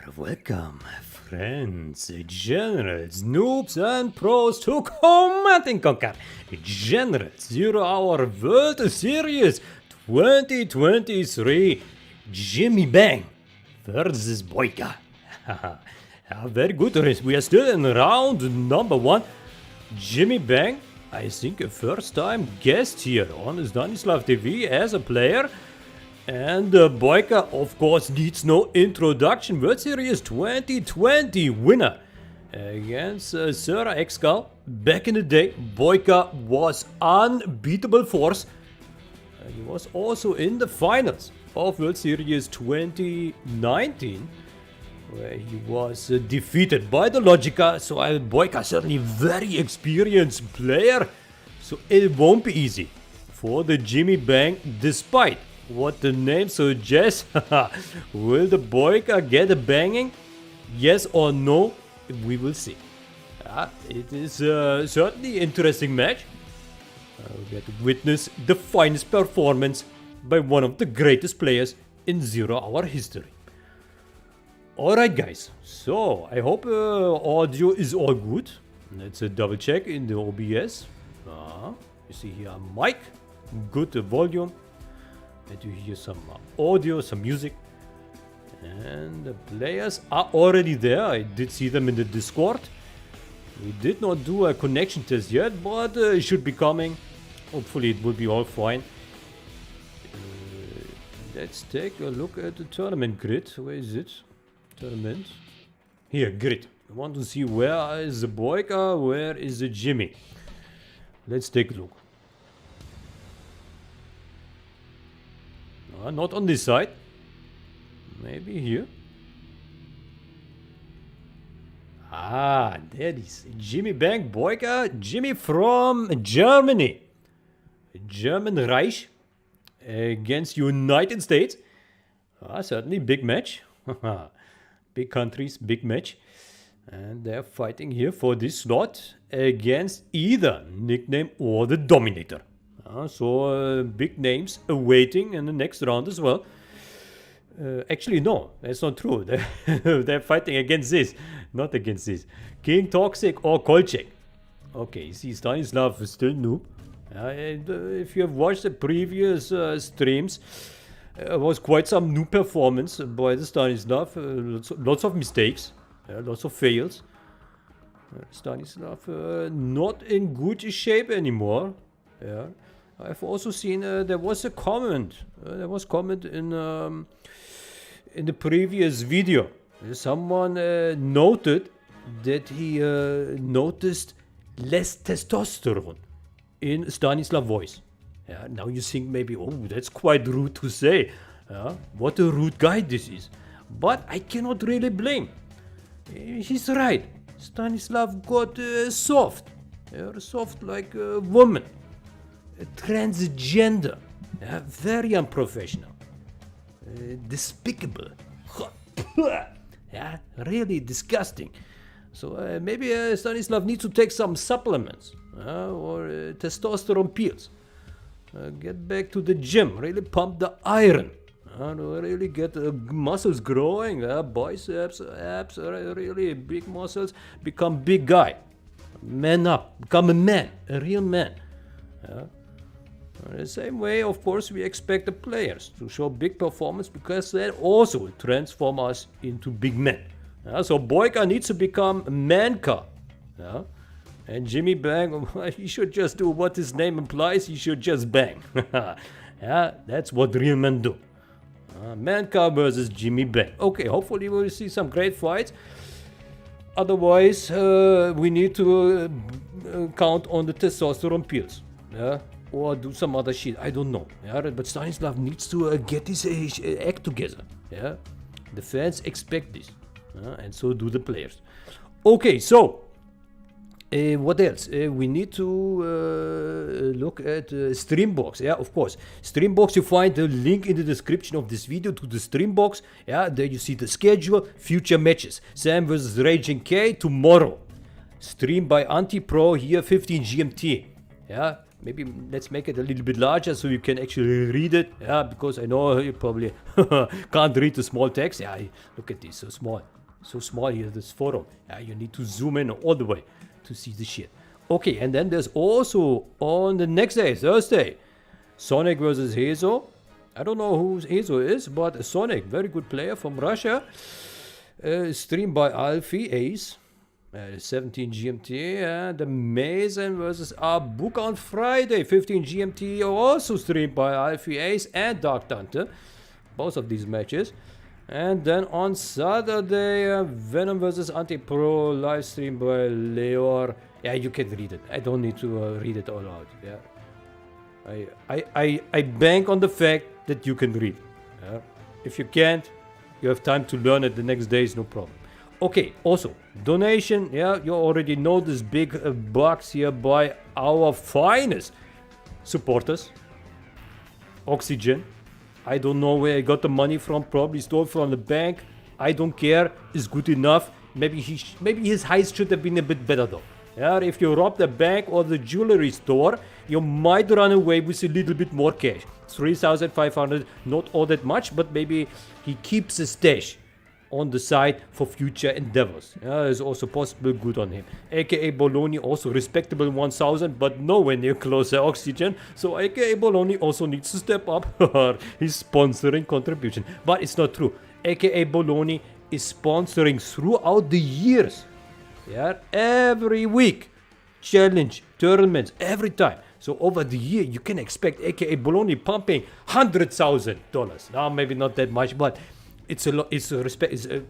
Welcome, friends, generals, noobs, and pros to Command and Conquer General 0 Hour World Series 2023 JimmyBang versus BoYcaH. Very good, we are still in round number 1. JimmyBang, I think a first time guest here on Stanislav TV as a player. And BoYcaH, of course, needs no introduction. World Series 2020 winner against Sarah Excal. Back in the day, BoYcaH was unbeatable force. He was also in the finals of World Series 2019, where he was defeated by the Logica. So BoYcaH certainly very experienced player. So it won't be easy for the JimmyBang, despite what the name suggests. Will the BoYcaH get a banging? Yes or no? We will see. It is certainly an interesting match. We get to witness the finest performance by one of the greatest players in 0 Hour history. Alright guys, so I hope audio is all good. Let's double check in the OBS. You see here mic, good volume. And you hear some audio, some music, and the players are already there. I did see them in the Discord. We did not do a connection test yet, but it should be coming. Hopefully it will be all fine. Let's take a look at the tournament grid. Where is it? Tournament. Here, grid. I want to see where is the BoYcaH, where is the Jimmy. Let's take a look. Not on this side. Maybe here. There it is. JimmyBang, BoYcaH, Jimmy from Germany. German Reich against United States. Certainly big match. Big countries, big match. And they're fighting here for this slot against either nickname or the Dominator. So big names awaiting in the next round as well. Actually, no, that's not true. They're fighting against this, not against this. King Toxic or Kolchak. Okay, you see Stanislav is still noob. If you have watched the previous streams, it was quite some new performance by the Stanislav. Lots of mistakes, lots of fails. Stanislav not in good shape anymore. I've also seen there was a comment. There was comment in the previous video. Someone noted that he noticed less testosterone in Stanislav's voice. Now you think maybe, oh, that's quite rude to say. What a rude guy this is. But I cannot really blame. He's right. Stanislav got soft. Soft like a woman. Transgender, very unprofessional, despicable, really disgusting. So maybe Stanislav needs to take some supplements or testosterone pills. Get back to the gym, really pump the iron, really get muscles growing, biceps, abs, really big muscles, become big guy, man up, become a man, a real man. The same way, of course, we expect the players to show big performance, because that also will transform us into big men. So BoYcaH needs to become ManCa. And JimmyBang, he should just do what his name implies, he should just bang. That's what real men do. ManCa versus JimmyBang. Okay, hopefully we'll see some great fights. Otherwise, we need to count on the testosterone pills. Or do some other shit, I don't know. But Stanislav needs to get his act together. The fans expect this, and so do the players. Okay, so what else? We need to look at Streambox. Of course, Streambox. You find the link in the description of this video to the Streambox. There you see the schedule, future matches. Sam versus Raging K tomorrow. Streamed by Anti-Pro here, 15 GMT. Maybe let's make it a little bit larger so you can actually read it. Yeah, because I know you probably can't read the small text. Yeah, look at this, so small. So small here, this photo. Yeah, you need to zoom in all the way to see the shit. Okay, and then there's also on the next day, Thursday, Sonic versus Hezo. I don't know who Hezo is, but Sonic, very good player from Russia. Streamed by Alfie Ace. 17 GMT. And the Mayhem versus Abuka on Friday, 15 GMT. Also streamed by Alfie Ace and Dark Tante. Both of these matches. And then on Saturday, Venom versus Anti-Pro, live stream by Leor. Yeah, you can read it. I don't need to read it all out. Yeah, I bank on the fact that you can read. Yeah? If you can't, you have time to learn it the next day, is no problem. Okay, also donation. Yeah, you already know this big box here by our finest supporters. Oxygen. I don't know where I got the money from. Probably stole from the bank. I don't care. It's good enough. Maybe his heist should have been a bit better though. Yeah, if you rob the bank or the jewelry store, you might run away with a little bit more cash. 3,500, not all that much, but maybe he keeps a stash on the side for future endeavors. Yeah, it's also possible. Good on him. AKA Bologna, also respectable 1,000, but nowhere near closer Oxygen. So AKA Bologna also needs to step up his sponsoring contribution. But it's not true. AKA Bologna is sponsoring throughout the years. Yeah, every week. Challenge, tournaments, every time. So over the year, you can expect AKA Bologna pumping $100,000. Now, maybe not that much, but it's a lot. It's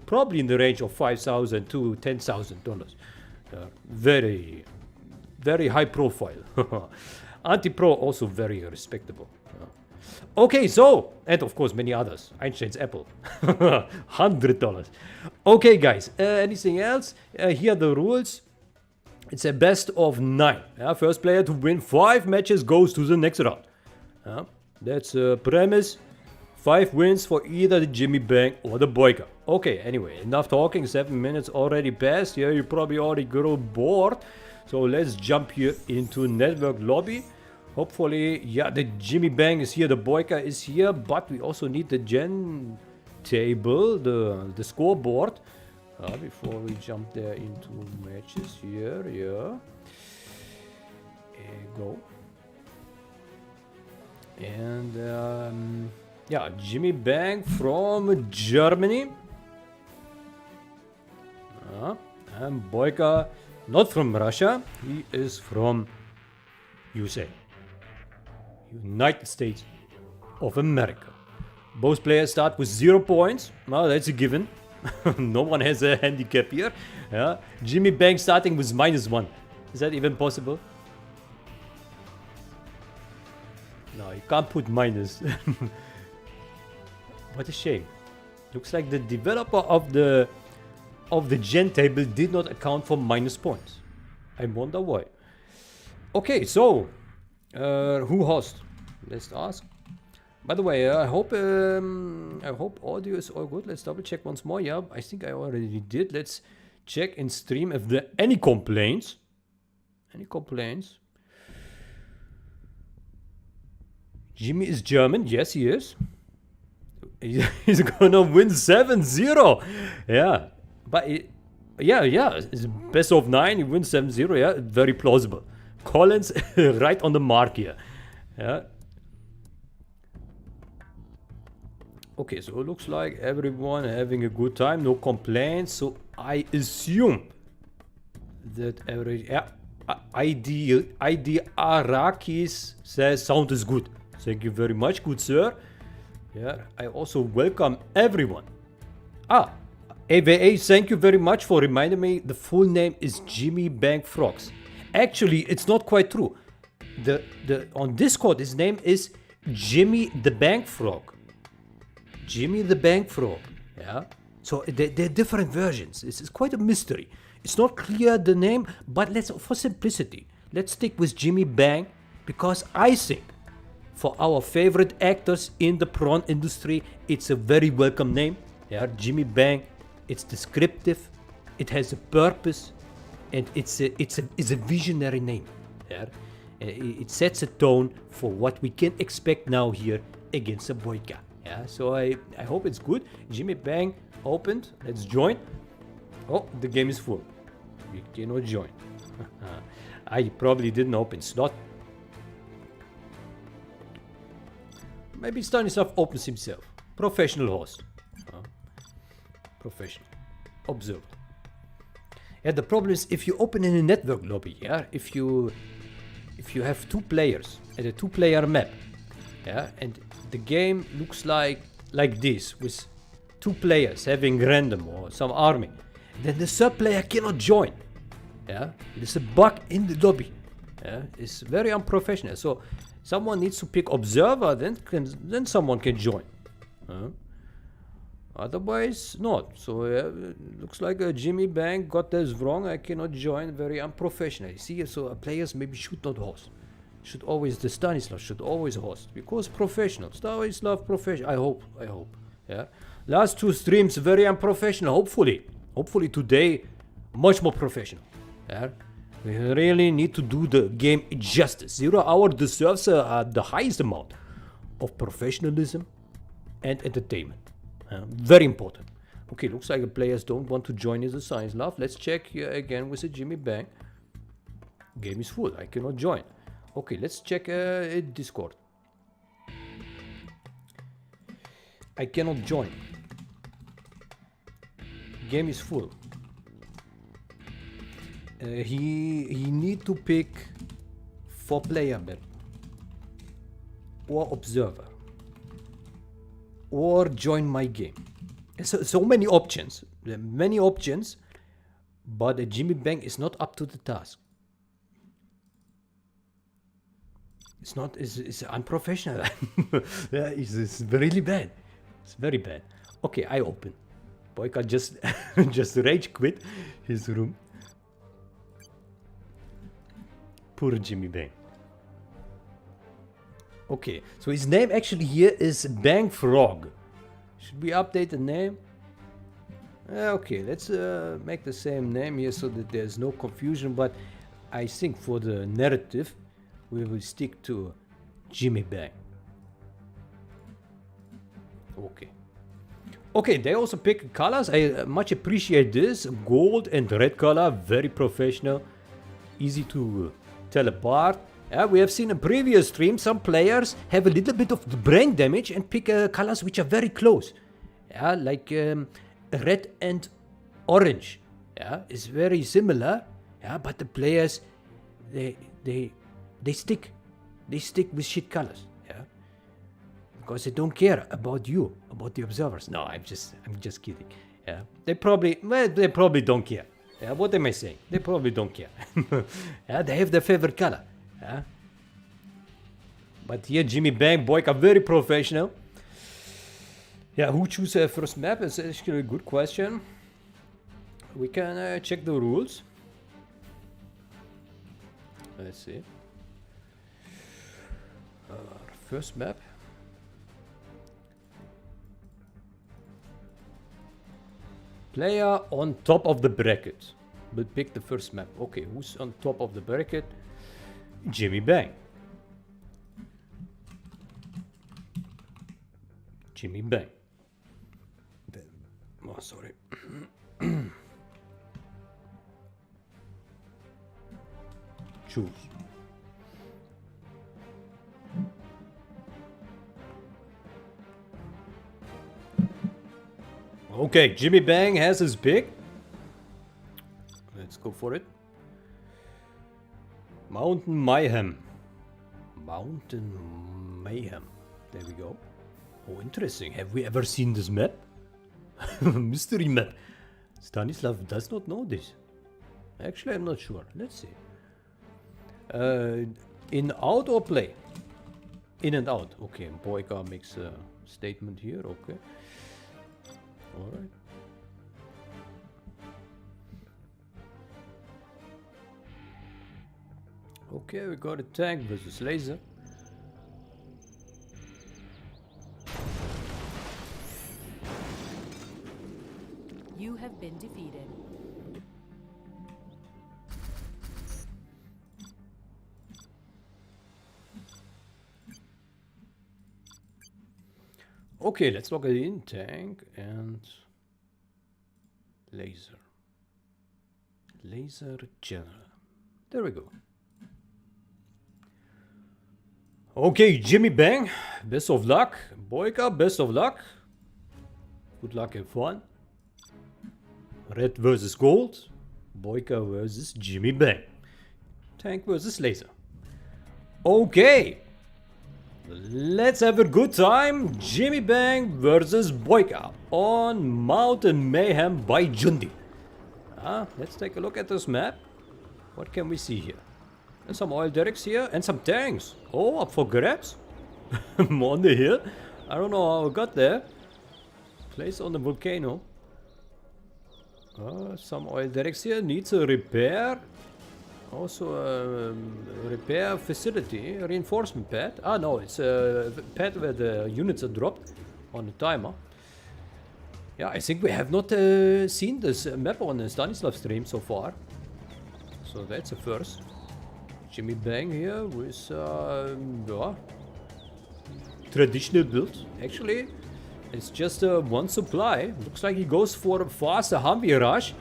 probably in the range of $5,000 to $10,000. Very, very high profile. Anti-Pro also very respectable. Okay, so, and of course many others. Einstein's Apple, $100. Okay, guys. Anything else? Here are the rules. It's a best of 9. First player to win 5 matches goes to the next round. That's a premise. 5 wins for either the JimmyBang or the BoYcaH. Okay, anyway, enough talking. 7 minutes already passed. Here you probably already grow bored. So let's jump here into network lobby. Hopefully, yeah, the JimmyBang is here, the BoYcaH is here, but we also need the gen table, the scoreboard. Before we jump there into matches here, yeah. Go. And yeah, JimmyBang from Germany. And BoYcaH, not from Russia, he is from USA. United States of America. Both players start with 0 points. Well, that's a given. No one has a handicap here. Yeah. JimmyBang starting with -1. Is that even possible? No, you can't put minus. What a shame. Looks like the developer of the gen table did not account for minus points. I wonder why. Okay, so who hosts? Let's ask. By the way, I hope audio is all good. Let's double check once more. Yeah, I think I already did. Let's check in stream if there are any complaints. Any complaints? Jimmy is German. Yes, he is. He's gonna win 7-0. Yeah, but yeah, it's best of 9. He wins 7-0. Yeah, very plausible. Collins right on the mark here. Yeah. Okay, so it looks like everyone having a good time, no complaints. So I assume that ID Arakis says sound is good. Thank you very much, good sir. Yeah, I also welcome everyone. AVA, thank you very much for reminding me. The full name is JimmyBang Frogs. Actually, it's not quite true. On Discord, his name is Jimmy the Bang Frog. Jimmy the Bang Frog. Yeah. So they're different versions. It's quite a mystery. It's not clear the name, but for simplicity, let's stick with JimmyBang, because I think for our favorite actors in the prawn industry, it's a very welcome name. Yeah, JimmyBang. It's descriptive. It has a purpose. And it's a visionary name. Yeah? It sets a tone for what we can expect now here against the BoYcaH. Yeah, so I hope it's good. JimmyBang opened. Let's join. Oh, the game is full. We cannot join. I probably didn't open slot. Maybe Stanislav opens himself. Professional host. Professional. Observed. Yeah, the problem is if you open in a network lobby, yeah, if you have two players at a two-player map, yeah, and the game looks like this with two players having random or some army, then the third player cannot join. Yeah, there's a bug in the lobby. Yeah, it's very unprofessional. So someone needs to pick observer, then someone can join. Otherwise, not. So looks like JimmyBang got this wrong. I cannot join. Very unprofessional. See, so players maybe should not host. The Stanislav should always host because professional. Stanislav professional. I hope. Yeah. Last two streams very unprofessional. Hopefully today much more professional. Yeah. We really need to do the game justice. 0 hour deserves the highest amount of professionalism and entertainment. Very important. Okay, looks like the players don't want to join as a Stanislav. Let's check here again with the JimmyBang. Game is full. I cannot join. Okay, let's check Discord. I cannot join. Game is full. He need to pick 4-player map or observer or join my game. So many options, but the JimmyBang is not up to the task. It's unprofessional. Yeah, it's really bad. It's very bad. Okay, I open. BoYcaH just rage quit his room. Poor JimmyBang. Okay, so his name actually here is Bang Frog. Should we update the name? Okay, let's make the same name here so that there's no confusion, but I think for the narrative we will stick to JimmyBang. Okay, they also pick colors. I much appreciate this. Gold and red color, very professional, easy to tell apart. Yeah, we have seen in previous streams some players have a little bit of the brain damage and pick colors which are very close. Yeah, like red and orange. Yeah, it's very similar. Yeah, but the players they stick with shit colors. Yeah, because they don't care about you, about the observers. No, I'm just kidding. Yeah, they probably don't care. Yeah, what am I saying? They probably don't care. Yeah, they have their favorite color. Yeah. But here JimmyBang, BoYcaH, very professional. Yeah, who chooses first map is actually a good question. We can check the rules. Let's see. First map. Player on top of the bracket. But pick the first map. Okay, who's on top of the bracket? JimmyBang. JimmyBang. Oh, sorry. Choose. Okay, JimmyBang has his pick. Let's go for it. Mountain Mayhem. Mountain Mayhem. There we go. Oh, interesting. Have we ever seen this map? Mystery map. Stanislav does not know this. Actually, I'm not sure. Let's see. In out or play? In and out. Okay, BoYcaH makes a statement here. Okay. Alright. Okay, we got a tank versus laser. You have been defeated. Okay, let's log it in. Tank and laser. Laser general. There we go. Okay, JimmyBang, best of luck. BoYcaH, best of luck. Good luck and fun. Red versus gold. BoYcaH versus JimmyBang. Tank versus laser. Okay. Let's have a good time. JimmyBang versus BoYcaH on Mountain Mayhem by Jundi. Let's take a look at this map. What can we see here? And some oil derricks here and some tanks. Oh, up for grabs. On the hill. I don't know how I got there. Place on the volcano. Some oil derricks here. Needs a repair. Also a repair facility. A reinforcement pad. No, it's a pad where the units are dropped on the timer. Yeah, I think we have not seen this map on the Stanislav stream so far. So that's a first. JimmyBang here with yeah, traditional build. Actually, it's just one supply. Looks like he goes for a faster Humvee rush.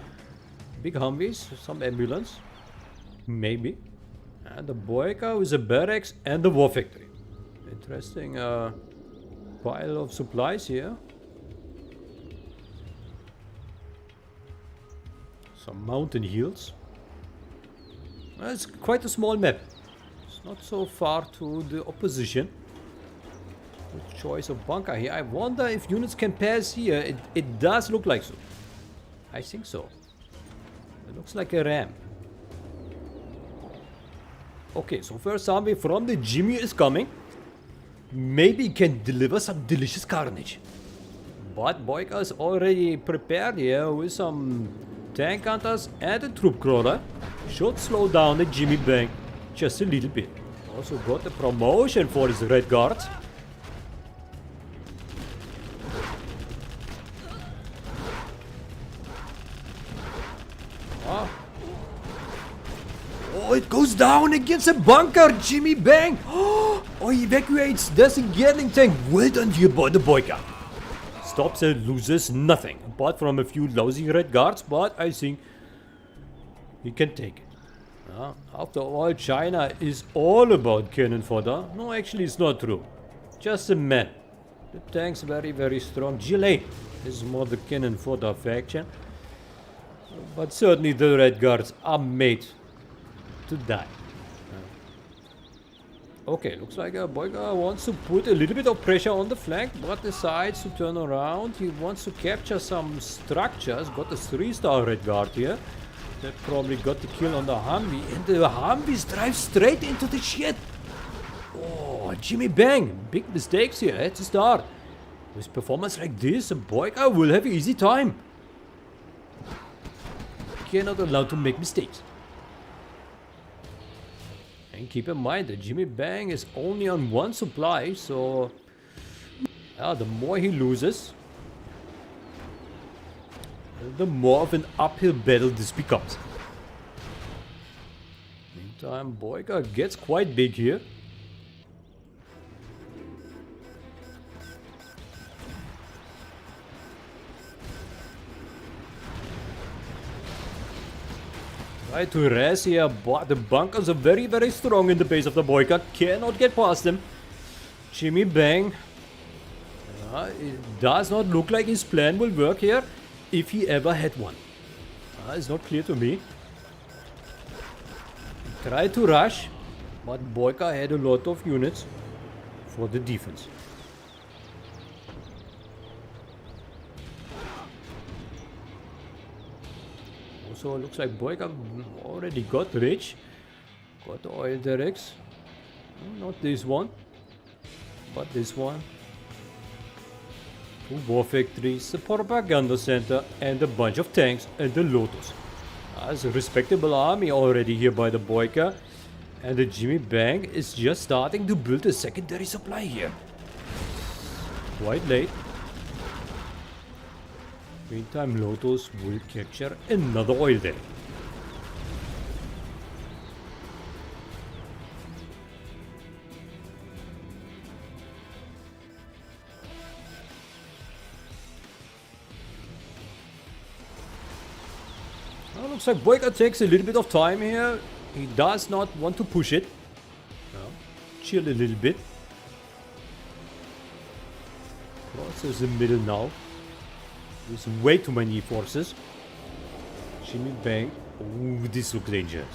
Big Humvees, some ambulance, maybe. And the BoYcaH with a barracks and the war factory. Interesting pile of supplies here. Some mountain hills. It's quite a small map. It's not so far to the opposition. Good choice of bunker here. I wonder if units can pass here. It does look like so. I think so. It looks like a ramp. Okay, so first zombie from the Jimmy is coming. Maybe can deliver some delicious carnage. But BoYcaH is already prepared here with some tank hunters and a troop crawler. Should slow down the JimmyBang just a little bit. Also got a promotion for his red guards. Oh, it goes down against a bunker, JimmyBang. Oh, he evacuates. There's a Gatling tank. Well done here by the BoYcaH. Stops and loses nothing apart from a few lousy red guards, but I think he can take it. After all, China is all about cannon fodder. No, actually it's not true. Just a man. The tank's very, very strong. GLA is more the cannon fodder faction. But certainly the red guards are made to die. Okay, looks like BoYcaH wants to put a little bit of pressure on the flank, but decides to turn around. He wants to capture some structures. Got a 3-star red guard here. That probably got the kill on the Humvee. And the Humvees drive straight into the shit. Oh, JimmyBang. Big mistakes here at the start. With performance like this, BoYcaH will have an easy time. Cannot allow to make mistakes. And keep in mind that JimmyBang is only on one supply, so the more he loses, the more of an uphill battle this becomes. Meantime, BoYcaH gets quite big here. Try to res here, but the bunkers are very, very strong in the base of the BoYcaH. Cannot get past them. JimmyBang. It does not look like his plan will work here, if he ever had one. It's not clear to me. He tried to rush, but BoYcaH had a lot of units for the defense. So it looks like BoYcaH already got rich. Got the oil derricks. Not this one, but this one. 2 war factories, a propaganda center, and a bunch of tanks and the Lotus. That's a respectable army already here by the BoYcaH. And the JimmyBang is just starting to build a secondary supply here. Quite late. Meantime, Lotus will capture another oil derrick. Well, looks like BoYcaH takes a little bit of time here. He does not want to push it. No. Chill a little bit. Crosses the middle now. There's way too many forces. JimmyBang. Ooh, this looks dangerous.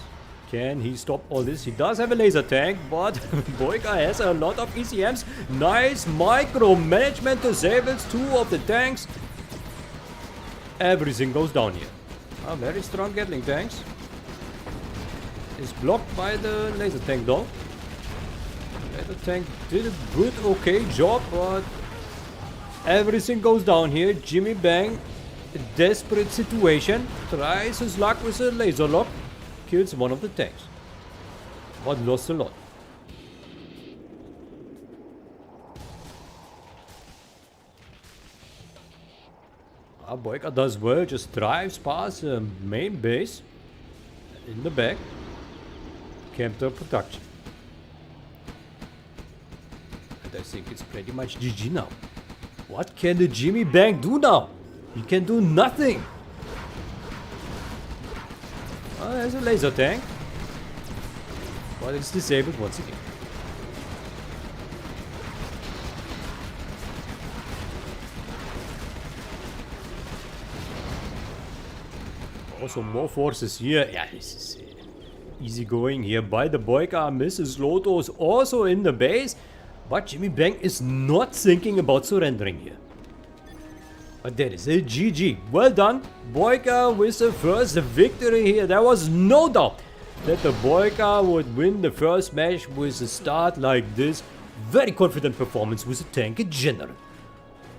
Can he stop all this? He does have a laser tank, but BoYcaH has a lot of ECMs. Nice micromanagement disables 2 of the tanks. Everything goes down here. Very strong Gatling tanks. Is blocked by the laser tank though. Laser tank did a good, okay job, but everything goes down here. JimmyBang, a desperate situation, tries his luck with a laser lock, kills one of the tanks, but lost a lot. BoYcaH does well, just drives past the main base in the back. Counter production. And I think it's pretty much GG now. What can the JimmyBang do now? He can do nothing. There's a laser tank, but it's disabled once again. Also more forces here. Yeah, this is easy going here by the BoYcaH. Mrs. Lotos also in the base, but JimmyBang is not thinking about surrendering here. But that is a GG. Well done, BoYcaH, with the first victory here. There was no doubt that the BoYcaH would win the first match with a start like this. Very confident performance with the tank in general.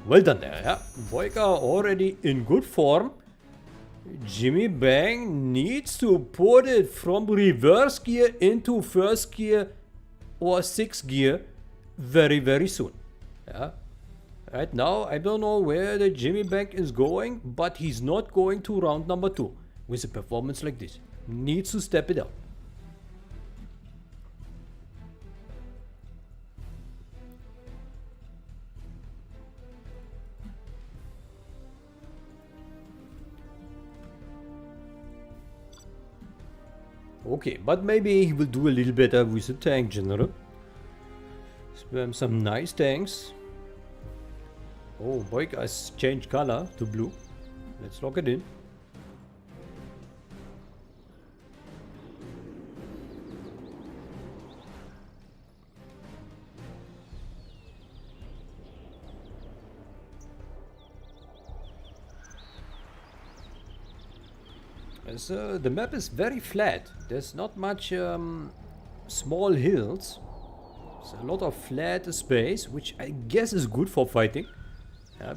Well done there, yeah. BoYcaH already in good form. JimmyBang needs to put it from reverse gear into first gear or 6th gear very, very soon. Yeah. Right now, I don't know where the JimmyBang is going, but he's not going to round number 2 with a performance like this. Needs to step it up. Okay, but maybe he will do a little better with the tank general. Spam some nice tanks. Oh, BoYcaH has changed color to blue. Let's lock it in. So the map is very flat. There's not much small hills. There's a lot of flat space, which I guess is good for fighting.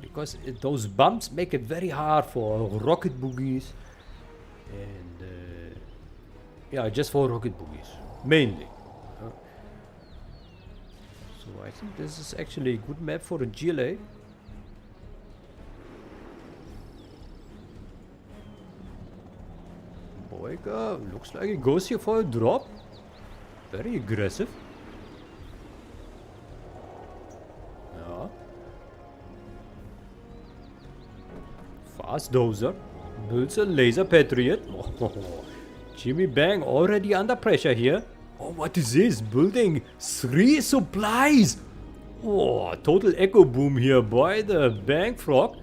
Because those bumps make it very hard for rocket boogies. And yeah, just for rocket boogies, mainly. So I think this is actually a good map for a GLA. BoYcaH looks like he goes here for a drop. Very aggressive. Yeah. Fast dozer. Builds a laser patriot. JimmyBang already under pressure here. Oh, what is this? Building 3 supplies. Oh, total echo boom here by the Bang Frog.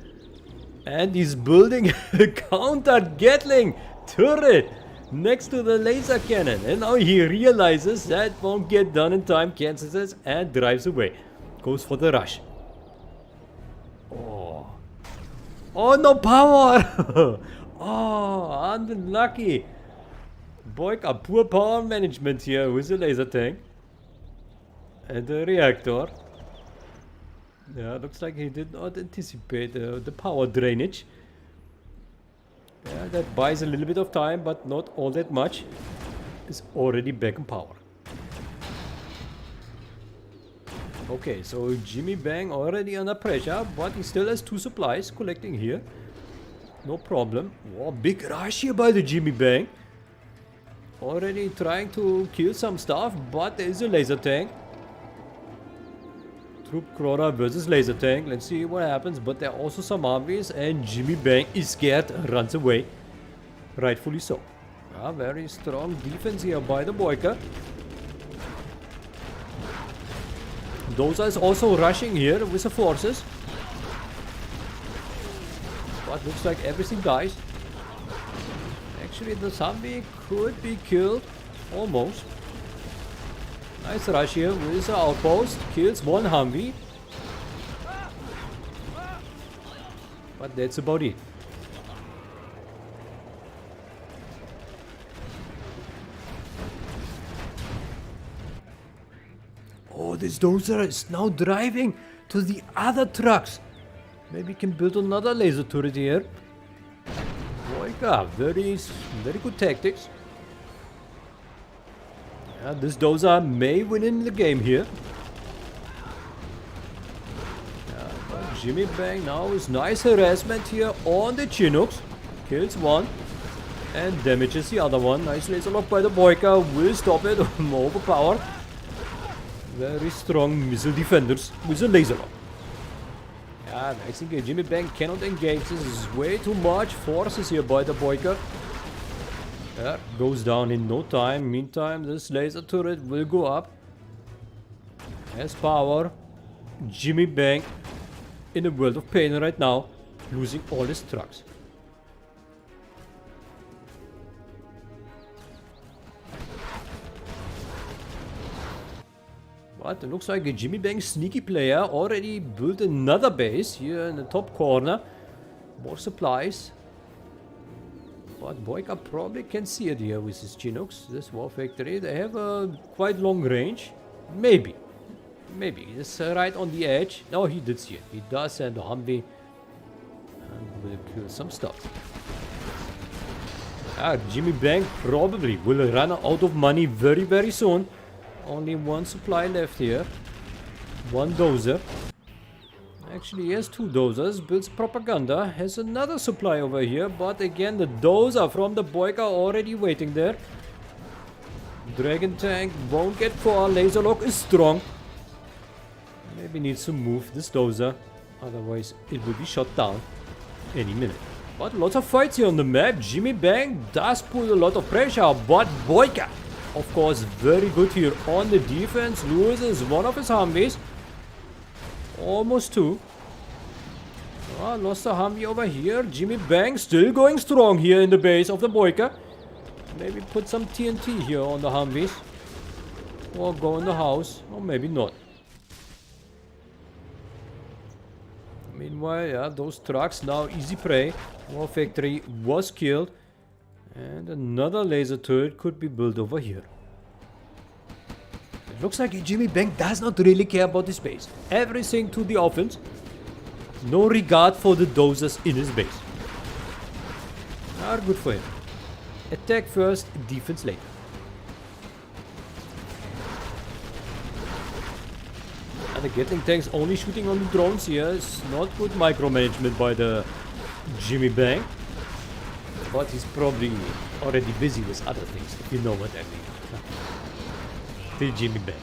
And he's building a counter Gatling turret next to the laser cannon, and now he realizes that won't get done in time, cancels it and drives away. Goes for the rush. Oh, no power. Oh, unlucky. BoYcaH, poor power management here with the laser tank and the reactor. Yeah, looks like he did not anticipate the power drainage. Yeah, that buys a little bit of time, but not all that much. Is already back in power. Okay, so JimmyBang already under pressure, but he still has 2 supplies collecting here. No problem. Oh, big rush here by the JimmyBang. Already trying to kill some stuff, but there is a laser tank. Troop crawler versus laser tank. Let's see what happens. But there are also some armies, and JimmyBang is scared and runs away. Rightfully so. A very strong defense here by the BoYcaH. Doza is also rushing here with the forces. But looks like everything dies. Actually, the zombie could be killed. Almost. Nice rush here with the outpost. Kills one Humvee. But that's about it. Oh, this dozer is now driving to the other trucks. Maybe we can build another laser turret here. BoYcaH, very good tactics. Yeah, this dozer may win in the game here. Yeah, but JimmyBang now is nice harassment here on the Chinooks. Kills one and damages the other one. Nice laser lock by the BoYcaH. Will stop it. Overpowered. Very strong missile defenders with a laser lock. Yeah, I think JimmyBang cannot engage. This is way too much forces here by the BoYcaH. Yeah, goes down in no time. Meantime, this laser turret will go up. Has power. JimmyBang in a world of pain right now, losing all his trucks. But it looks like a JimmyBang sneaky player already built another base here in the top corner. More supplies. But BoYcaH probably can see it here with his Chinooks. This war factory, they have a quite long range. Maybe. Maybe. It's right on the edge. No, he did see it. He does send a Humvee. And will kill some stuff. JimmyBang probably will run out of money very soon. Only one supply left here. One dozer. Actually, he has two dozers. Builds propaganda. Has another supply over here. But again, the dozer from the BoYcaH already waiting there. Dragon tank won't get far. Laser lock is strong. Maybe needs to move this dozer. Otherwise, it will be shot down any minute. But lots of fights here on the map. JimmyBang does pull a lot of pressure. But BoYcaH, of course, very good here on the defense. Loses one of his Humvees. Almost two. Lost a Humvee over here. JimmyBang still going strong here in the base of the BoYcaH. Maybe put some TNT here on the Humvees. Or go in the house. Or maybe not. Meanwhile, yeah, those trucks now easy prey. War factory was killed. And another laser turret could be built over here. It looks like JimmyBang does not really care about his base. Everything to the offense. No regard for the dozers in his base. Good for him. Attack first, defense later. And the Gatling tanks only shooting on the drones here is not good micromanagement by the JimmyBang. But he's probably already busy with other things, if you know what I mean. The JimmyBang.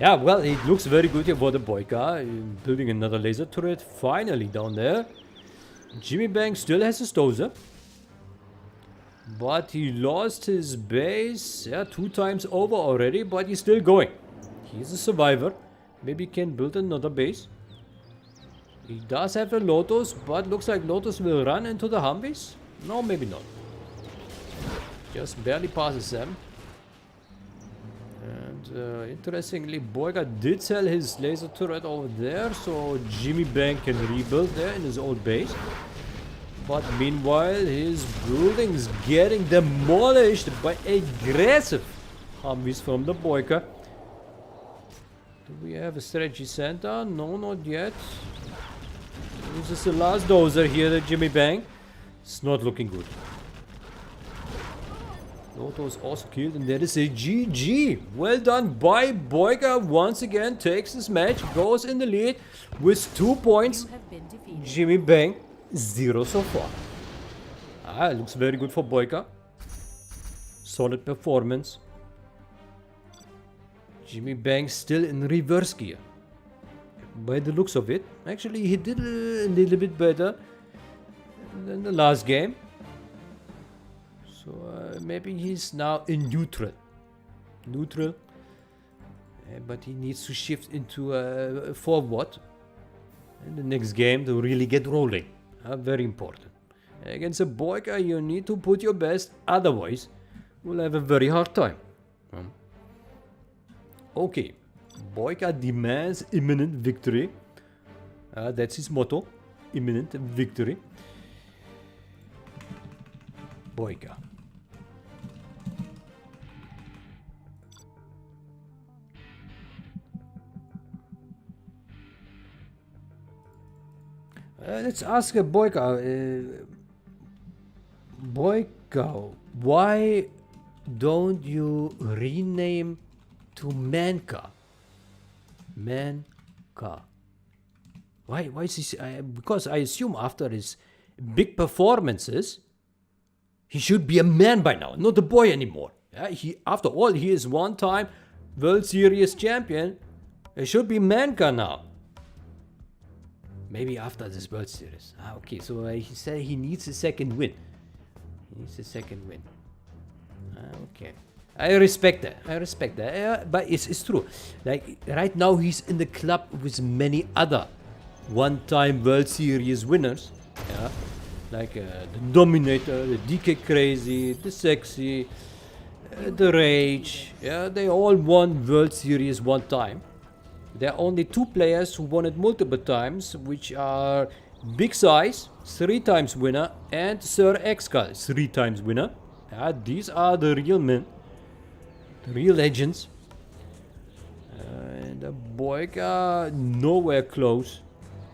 Yeah, well, it looks very good here for the BoYcaH. Building another laser turret, finally down there. JimmyBang still has his dozer. But he lost his base, yeah, 2 times over already, but he's still going. He's a survivor. Maybe he can build another base. He does have a Lotus, but looks like Lotus will run into the Humvees. No, maybe not. Just barely passes them. And interestingly, BoYcaH did sell his laser turret over there, so JimmyBang can rebuild there in his old base. But meanwhile, his building is getting demolished by aggressive Humvees from the BoYcaH. Do we have a strategy center? No, not yet. This is the last dozer here, the JimmyBang. It's not looking good. Loto is also killed, and that is a GG. Well done by BoYcaH. Once again takes this match, goes in the lead with 2 points. JimmyBang 0 so far. Looks very good for BoYcaH. Solid performance. JimmyBang still in reverse gear. By the looks of it. Actually, he did a little bit better than the last game. So maybe he's now in neutral. Neutral. But he needs to shift into forward in the next game to really get rolling. Very important. Against a BoYcaH, you need to put your best, otherwise we'll have a very hard time. Okay, BoYcaH demands imminent victory. That's his motto, imminent victory. BoYcaH. Let's ask BoYcaH. BoYcaH, why don't you rename to Manka? Manka. Why is this? Because I assume after his big performances, he should be a man by now, not a boy anymore. After all, he is one-time World Series champion. He should be Manka now. Maybe after this World Series. Okay, so he said he needs a second win. He needs a second win. Okay. I respect that. I respect that. But it's true. Like, right now he's in the club with many other one-time World Series winners. Yeah. Like the Dominator, the DK Crazy, the Sexy, the Rage. Yeah, they all won World Series one time. There are only two players who won it multiple times, which are Big Size, 3 times winner, and Sir Xcal, 3 times winner. These are the real men, the real legends. And the BoYcaH nowhere close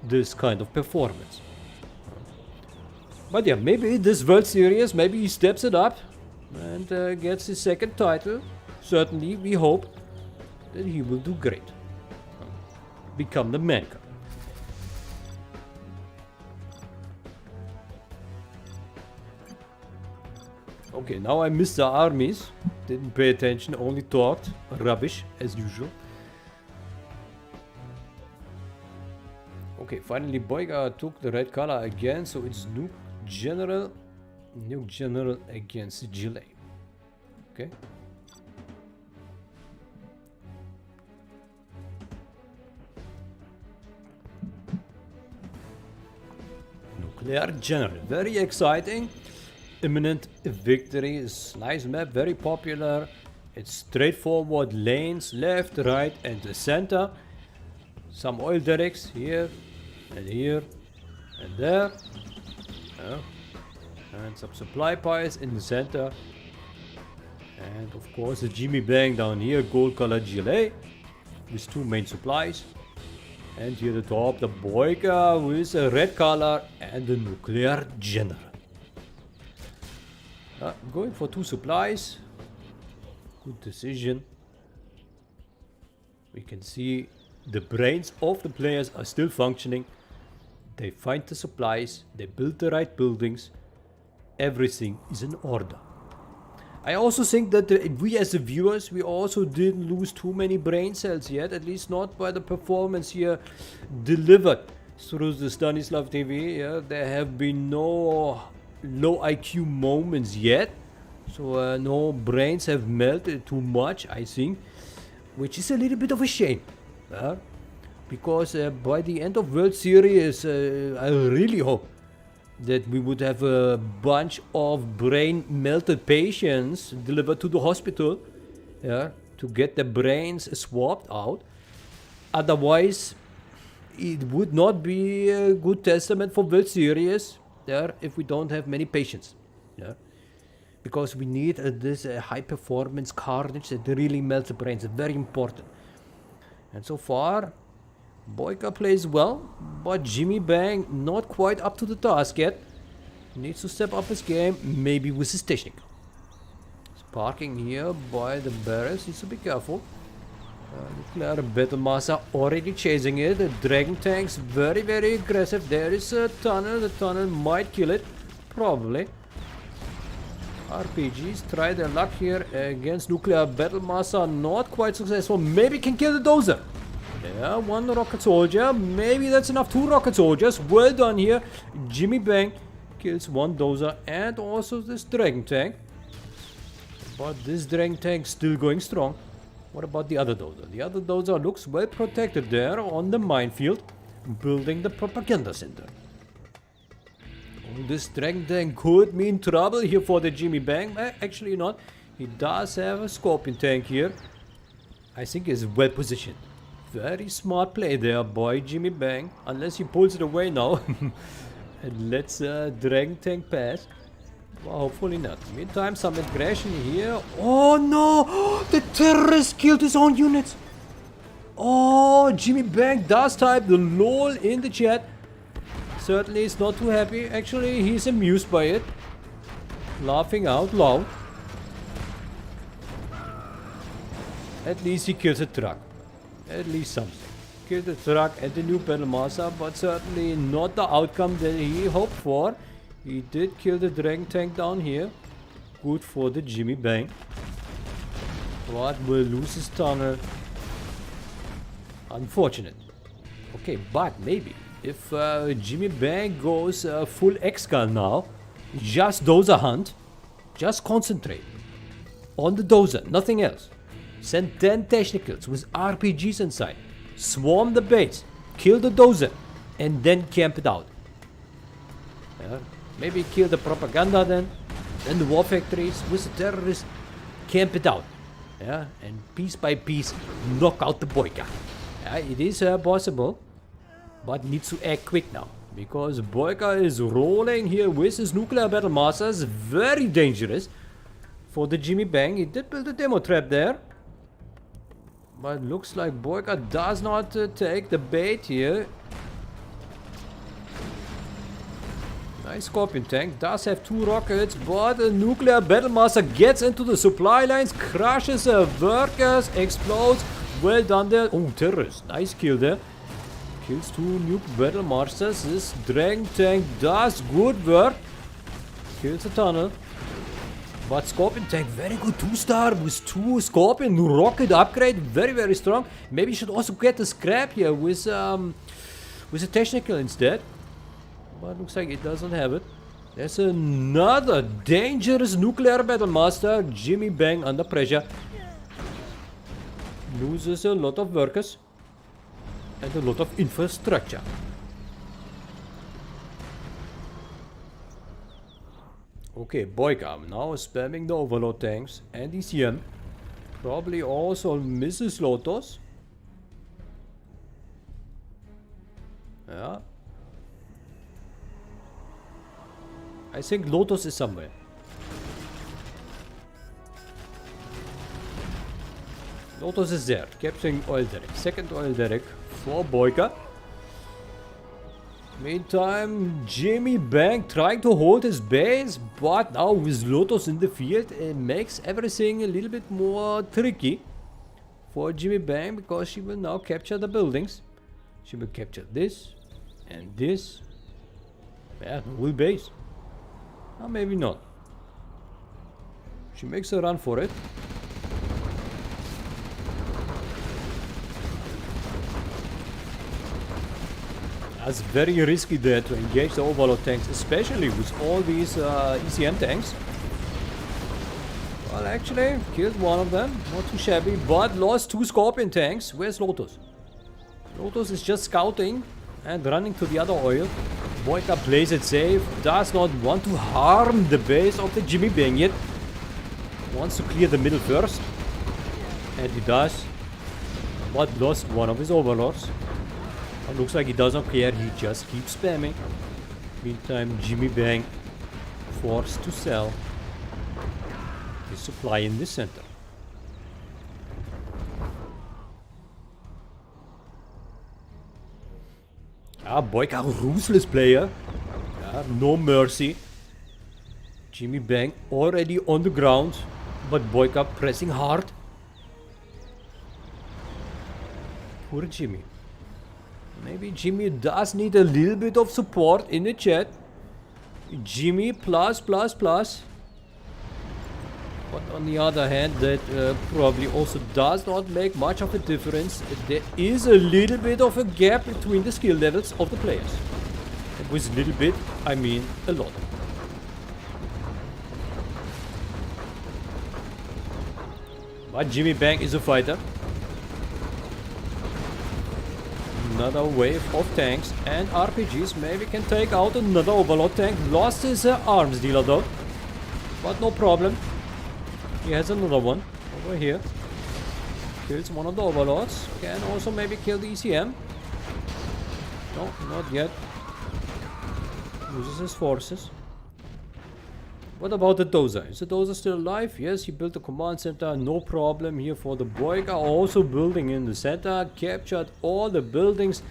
this kind of performance. But yeah, maybe this World Series, maybe he steps it up and gets his second title. Certainly, we hope that he will do great. Become the Manka. Okay, now I missed the armies. Didn't pay attention, only talked rubbish as usual. Okay, finally BoYcaH took the red color again, so it's Nuke General against Gile. Okay. Nuclear General, very exciting. Imminent victory is nice map, very popular. It's straightforward lanes, left, right, and the center. Some oil derricks here and there. And some supply piles in the center. And of course the JimmyBang down here, gold color GLA with 2 main supplies. And here at the top, the BoYcaH with a red color and the Nuclear General. Going for 2 supplies. Good decision. We can see the brains of the players are still functioning. They find the supplies, they build the right buildings. Everything is in order. I also think that we as the viewers, we also didn't lose too many brain cells yet, at least not by the performance here delivered through the Stanislav TV. Yeah, there have been no low IQ moments yet, so no brains have melted too much, I think, which is a little bit of a shame. Because by the end of World Series, I really hope that we would have a bunch of brain melted patients delivered to the hospital, to get the brains swapped out. Otherwise, it would not be a good testament for World Series, if we don't have many patients. Because we need this high performance carnage that really melts the brains. It's very important. And so far, BoYcaH plays well, but JimmyBang not quite up to the task yet. He needs to step up his game, maybe with his technique. He's parking here by the barrels, needs to be careful. Nuclear Battlemaster already chasing it. The Dragon Tank's very, very aggressive. There is a tunnel, the tunnel might kill it, probably. RPGs try their luck here against Nuclear Battlemaster, not quite successful. Maybe can kill the dozer. Yeah, 1 rocket soldier, maybe that's enough. 2 rocket soldiers, well done here. JimmyBang kills 1 dozer and also this Dragon Tank. But this Dragon Tank still going strong. What about the other dozer? The other dozer looks well protected there on the minefield, building the propaganda center. Oh, this Dragon Tank could mean trouble here for the JimmyBang. Actually not. He does have a Scorpion Tank here. I think he's well positioned. Very smart play there by JimmyBang. Unless he pulls it away now. And lets Dragon Tank pass. Well, hopefully not. Meantime, some aggression here. Oh no! The terrorist killed his own units. Oh, JimmyBang does type the lol in the chat. Certainly is not too happy. Actually, he's amused by it. Laughing out loud. At least he kills a truck. At least something. Killed the truck and the new battle master, but certainly not the outcome that he hoped for. He did kill the Dragon Tank down here. Good for the JimmyBang. But will lose his tunnel. Unfortunate. Okay, but maybe if JimmyBang goes full X-Gun now, just dozer hunt, just concentrate on the dozer, nothing else. Send 10 technicals with RPGs inside. Swarm the base, kill the dozer, and then camp it out. Yeah. Maybe kill the propaganda then the war factories with the terrorists, camp it out. Yeah, and piece by piece knock out the BoYcaH. Yeah, it is possible, but needs to act quick now. Because BoYcaH is rolling here with his nuclear battle masters. Very dangerous for the JimmyBang. He did build a demo trap there. But looks like BoYcaH does not take the bait here. Nice Scorpion Tank. Does have 2 rockets, but a nuclear battle master gets into the supply lines, crushes workers, explodes. Well done there. Oh, terrorist. Nice kill there. Kills 2 nuke battle masters. This Dragon Tank does good work. Kills a tunnel. But Scorpion Tank, very good 2-star with 2 Scorpion rocket upgrade, very very strong. Maybe you should also get a scrap here with a technical instead. But looks like it doesn't have it. There's another dangerous nuclear battle master. JimmyBang under pressure. Loses a lot of workers and a lot of infrastructure. Okay, BoYcaH now spamming the overload tanks and ECM. Probably also misses Lotus. Yeah. I think Lotus is somewhere. Lotus is there, capturing oil derrick. Second oil derrick for BoYcaH. Meantime, JimmyBang trying to hold his base, but now with Lotus in the field, it makes everything a little bit more tricky for JimmyBang, because she will now capture the buildings. She will capture this and this. Yeah, the whole base. Or maybe not. She makes a run for it. That's very risky there to engage the overload tanks, especially with all these ECM tanks. Well, actually, killed one of them, not too shabby, but lost 2 Scorpion tanks. Where's Lotus? Lotus is just scouting and running to the other oil. BoYcaH plays it safe, does not want to harm the base of the JimmyBang yet. Wants to clear the middle first. And he does. But lost one of his overlords. It looks like he doesn't care, he just keeps spamming. Meantime, JimmyBang forced to sell his supply in the center. BoYcaH, ruthless player. No mercy. JimmyBang already on the ground, but BoYcaH pressing hard. Poor Jimmy. Maybe Jimmy does need a little bit of support in the chat. Jimmy plus. But on the other hand, that probably also does not make much of a difference. There is a little bit of a gap between the skill levels of the players. And with little bit, I mean a lot. But JimmyBang is a fighter. Another wave of tanks and RPGs. Maybe can take out another Overlord tank. Lost his arms dealer though. But no problem. He has another one over here. Kills one of the Overlords. Can also maybe kill the ECM. No, not yet. Loses his forces. What about the Dozer? Is the Dozer still alive? Yes, he built a command center. No problem here for the BoYcaH. Also building in the center. Captured all the buildings.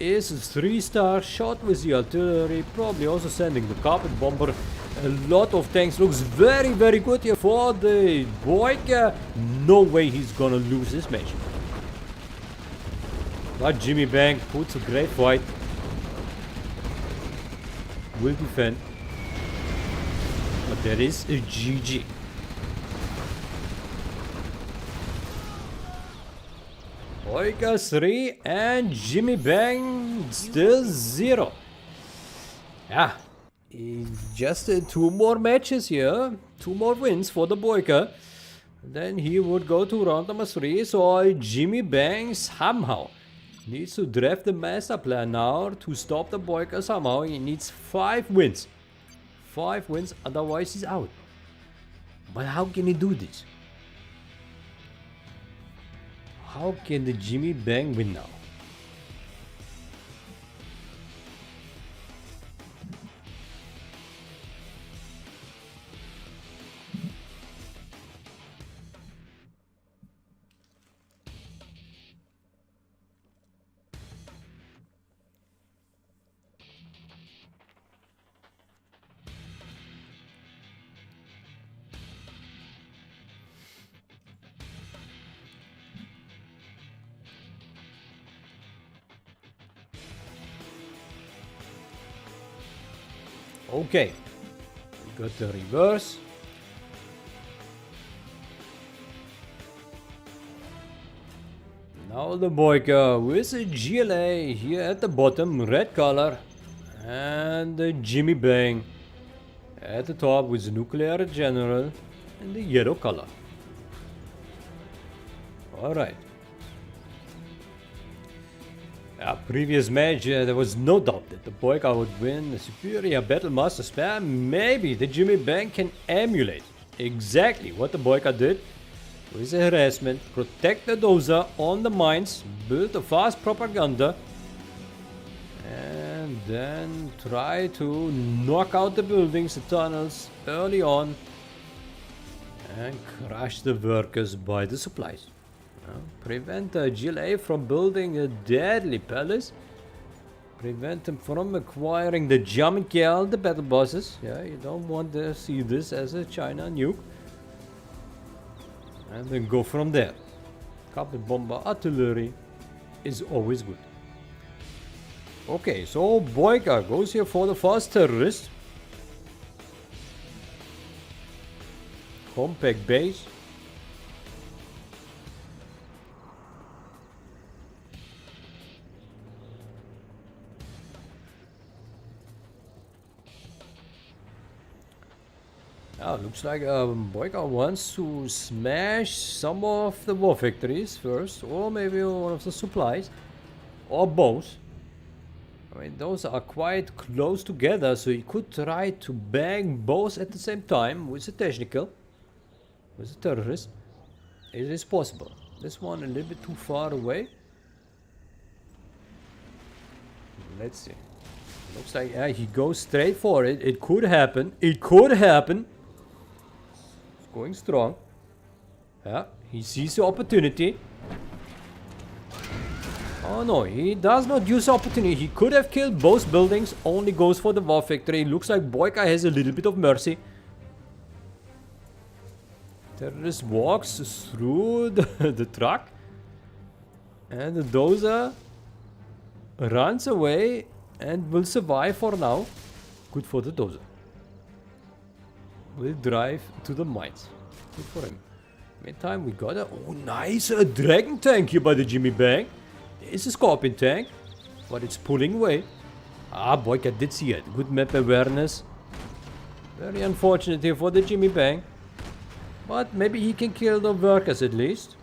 Is a 3-star. Shot with the artillery. Probably also sending the carpet bomber. A lot of tanks. Looks very, very good here for the BoYcaH. No way he's gonna lose this match. But JimmyBang puts a great fight. Will defend. But that is a GG. BoYcaH 3 and JimmyBang still 0. Yeah. Just 2 more matches here. 2 more wins for the BoYcaH. Then he would go to round number 3. So JimmyBang somehow needs to draft the master plan now to stop the BoYcaH somehow. He needs 5 wins. 5 wins, otherwise he's out. But how can he do this? How can the JimmyBang win now? Okay, we got the reverse. Now the BoYcaH with a GLA here at the bottom, red color, and the JimmyBang at the top with the nuclear general in the yellow color. Alright. Previous match, there was no doubt that the BoYcaH would win. The superior battle master spam. Maybe the JimmyBang can emulate exactly what the BoYcaH did with the harassment, protect the Dozer on the mines, build a fast propaganda, and then try to knock out the buildings, the tunnels early on, and crush the workers by the supplies. Prevent GLA from building a deadly palace. Prevent them from acquiring the jump and kill, the battle bosses. Yeah, you don't want to see this as a China nuke. And then go from there. Carpet bomber artillery is always good. Okay, so BoYcaH goes here for the fast terrorist. Compact base. Looks like BoYcaH wants to smash some of the war factories first, or maybe one of the supplies, or both. I mean, those are quite close together, so you could try to bang both at the same time with the technical, with the terrorist. It is possible. This one a little bit too far away. Let's see. Looks like he goes straight for it. It could happen. It could happen. Going strong. Yeah, he sees the opportunity. Oh no, he does not use the opportunity. He could have killed both buildings, only goes for the war factory. Looks like BoYcaH has a little bit of mercy. Terrorist walks through the truck. And the Dozer runs away and will survive for now. Good for the Dozer. Will drive to the mines. Good for him. Meantime, we got a nice dragon tank here by the JimmyBang. It's a scorpion tank, but it's pulling away. BoYcaH did see it. Good map awareness. Very unfortunate here for the JimmyBang. But maybe he can kill the workers at least.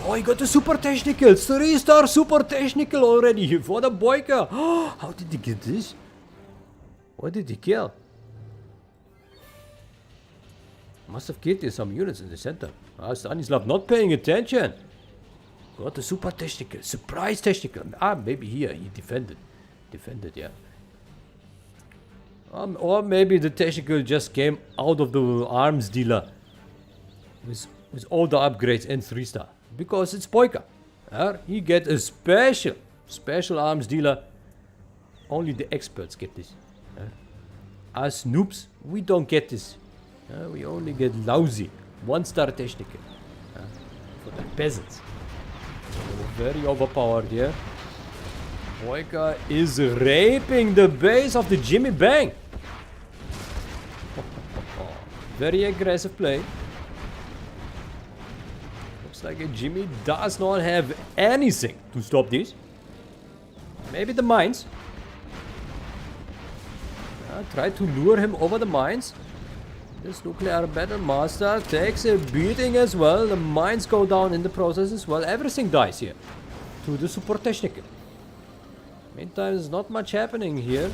Oh, he got the super technical. 3-star super technical already for the BoYcaH. How did he get this? What did he kill? Must have killed some units in the center. Stanislav not paying attention. Got the super technical. Surprise technical. Maybe here he defended. Defended, yeah. Or maybe the technical just came out of the arms dealer with all the upgrades and 3-star. Because it's BoYcaH. He get a special arms dealer. Only the experts get this. Us noobs, we don't get this. We only get lousy 1-star technical. For the peasants. Very overpowered here. BoYcaH is raping the base of the JimmyBang. Very aggressive play. Looks like a Jimmy does not have anything to stop this. Maybe the mines. Try to lure him over the mines. This nuclear battle master takes a beating as well. The mines go down in the process as well. Everything dies here. To the super technical. Meantime, there's not much happening here.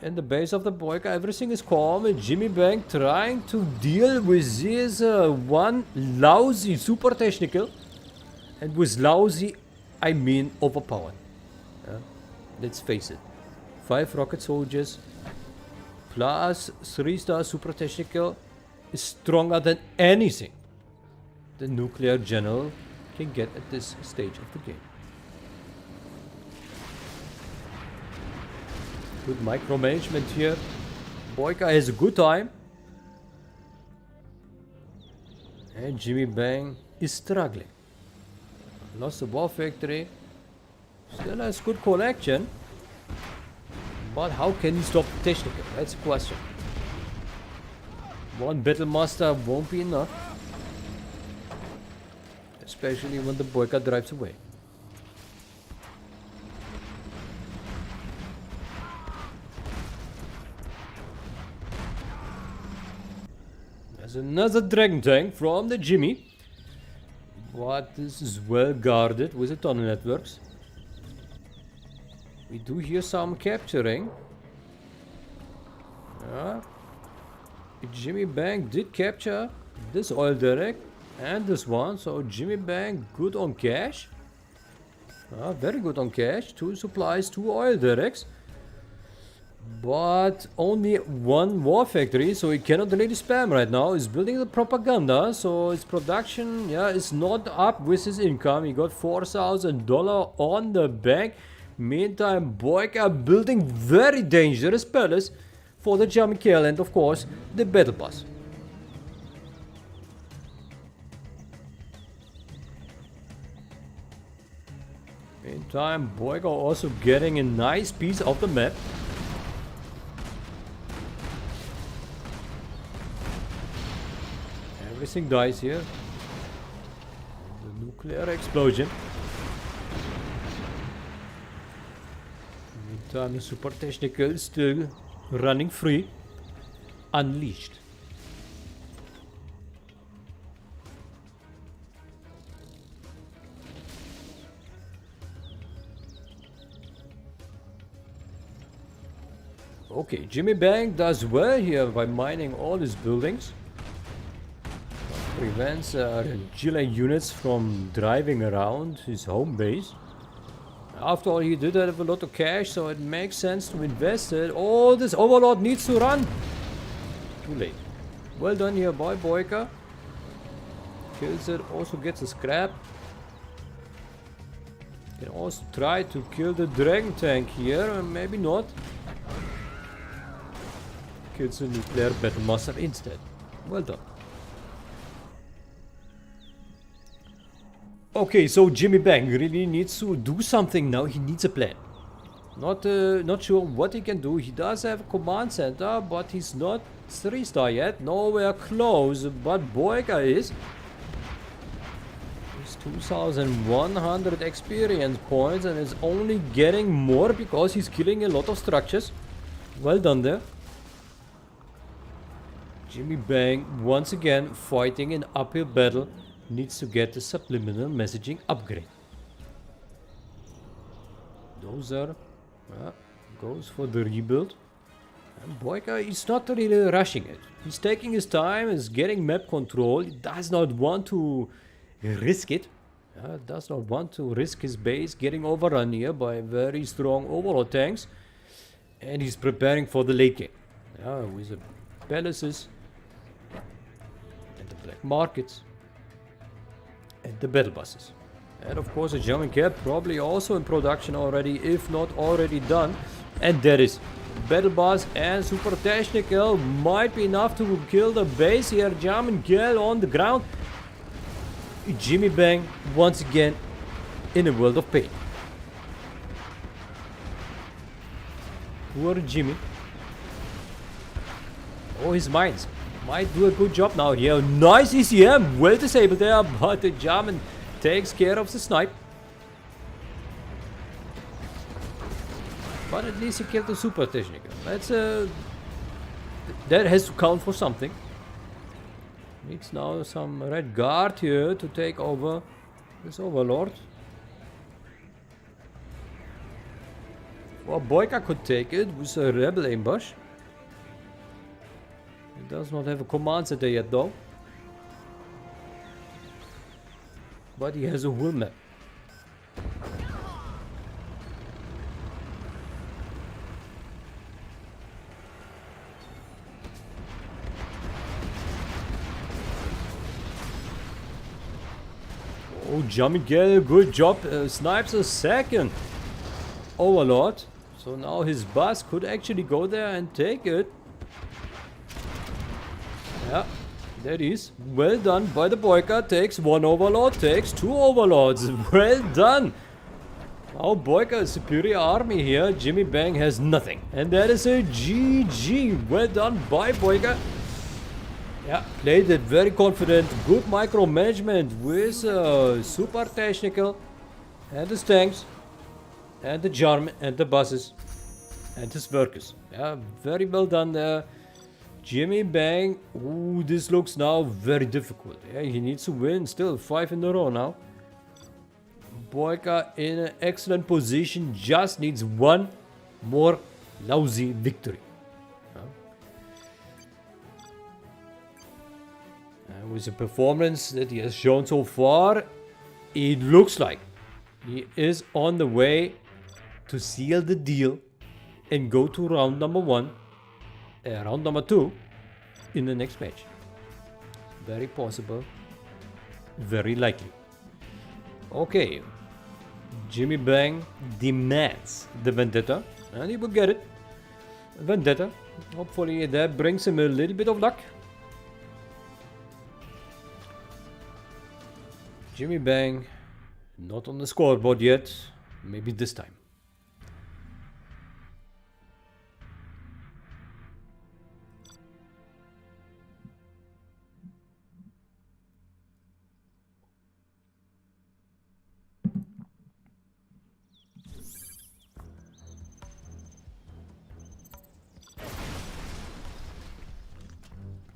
In the base of the BoYcaH, everything is calm. JimmyBang trying to deal with this one lousy super technical. And with lousy, I mean overpowered. Let's face it. 5 rocket soldiers plus 3-star super technical is stronger than anything the nuclear general can get at this stage of the game. Good micromanagement here. BoYcaH has a good time. And JimmyBang is struggling. Lost the war factory. Still has good collection. But how can he stop the technical? That's the question. One battle master won't be enough. Especially when the BoYcaH drives away. There's another dragon tank from the Jimmy. But this is well guarded with the tunnel networks. We do hear some capturing. JimmyBang did capture this oil derrick and this one. So JimmyBang good on cash. Very good on cash. 2 supplies, 2 oil derricks. But only 1 war factory, so he cannot really spam right now. He's building the propaganda, so his production, is not up with his income. He got $4,000 on the bank. Meantime, BoYcaH building very dangerous palace for the German kill and of course the battle pass. Meantime, BoYcaH also getting a nice piece of the map. Everything dies here. The nuclear explosion. Meantime, the super technical is still running free. Unleashed. Okay, JimmyBang does well here by mining all his buildings. Prevents Gila units from driving around his home base. After all, he did have a lot of cash, so it makes sense to invest it. Oh, this overlord needs to run. Too late. Well done here by BoYcaH. Kills it, also gets a scrap. Can also try to kill the dragon tank here, or maybe not. Kills the nuclear battle master instead. Well done. Okay, so JimmyBang really needs to do something now. He needs a plan. Not sure what he can do. He does have a command center, but he's not 3-star yet. Nowhere close, but BoYcaH is. He's 2,100 experience points and is only getting more because he's killing a lot of structures. Well done there. JimmyBang, once again fighting an uphill battle, needs to get the subliminal messaging upgrade. Those are... goes for the rebuild. And BoYcaH is not really rushing it. He's taking his time, is getting map control. He does not want to risk it. Does not want to risk his base getting overrun here by very strong overlord tanks. And he's preparing for the late game. With the palaces and the black markets and the battle buses. And of course a German cap probably also in production already, if not already done. And that is battle bus and super technical might be enough to kill the base here. German girl on the ground. JimmyBang once again in a world of pain. Poor Jimmy. Oh, his mines might do a good job now here. Nice ECM, well disabled there, but the German takes care of the snipe. But at least he killed the super technical. That's that has to count for something. Needs now some red guard here to take over this overlord. Well, BoYcaH could take it with a rebel ambush. He does not have a command center yet though. But he has a whole map. Oh, JimmyBang, good job. Snipes a second overlord. So now his bus could actually go there and take it. Yeah, that is well done by the BoYcaH. Takes one overlord, takes two overlords. Well done. Now BoYcaH is superior army here. JimmyBang has nothing. And that is a GG. Well done by BoYcaH. Yeah, played it very confident. Good micromanagement with super technical and his tanks and the German and the buses and his workers. Yeah, very well done there. JimmyBang. Ooh, this looks now very difficult. Yeah, he needs to win still 5 in a row now. BoYcaH in an excellent position, just needs one more lousy victory. With the performance that he has shown so far, it looks like he is on the way to seal the deal and go to round number 1, round number 2 in the next match. Very possible, very likely. Okay, JimmyBang demands the vendetta, and he will get it. Vendetta. Hopefully that brings him a little bit of luck. JimmyBang, not on the scoreboard yet. Maybe this time.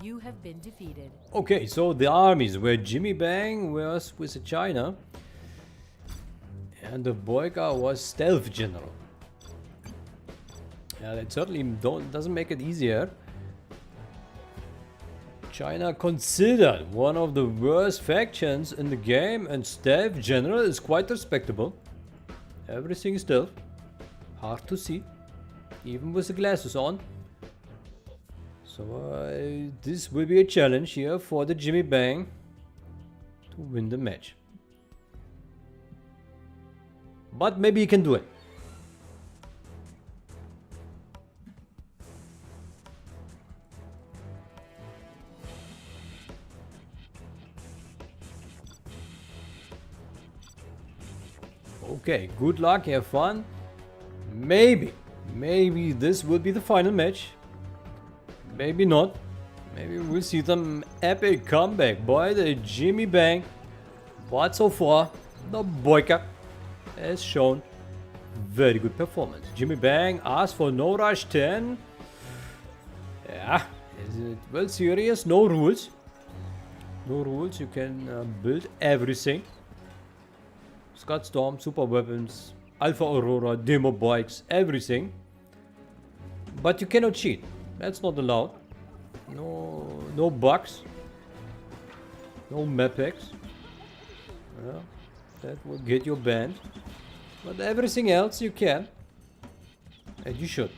You have been defeated. Okay, so the armies where JimmyBang was with China and the BoYcaH was stealth general. Yeah, that certainly doesn't make it easier. China considered one of the worst factions in the game, and stealth general is quite respectable. Everything is stealth. Hard to see, even with the glasses on. So this will be a challenge here for the JimmyBang to win the match. But maybe he can do it. Okay, good luck, have fun. Maybe this will be the final match. Maybe not. Maybe we'll see some epic comeback by the JimmyBang. But so far, the BoYcaH has shown very good performance. JimmyBang asked for no rush 10. Yeah, it well serious? No rules. No rules. You can build everything. Scud Storm, super weapons, Alpha Aurora, demo bikes, everything. But you cannot cheat. That's not allowed. No bugs. No map packs. Yeah, that will get you banned. But everything else you can. And you should.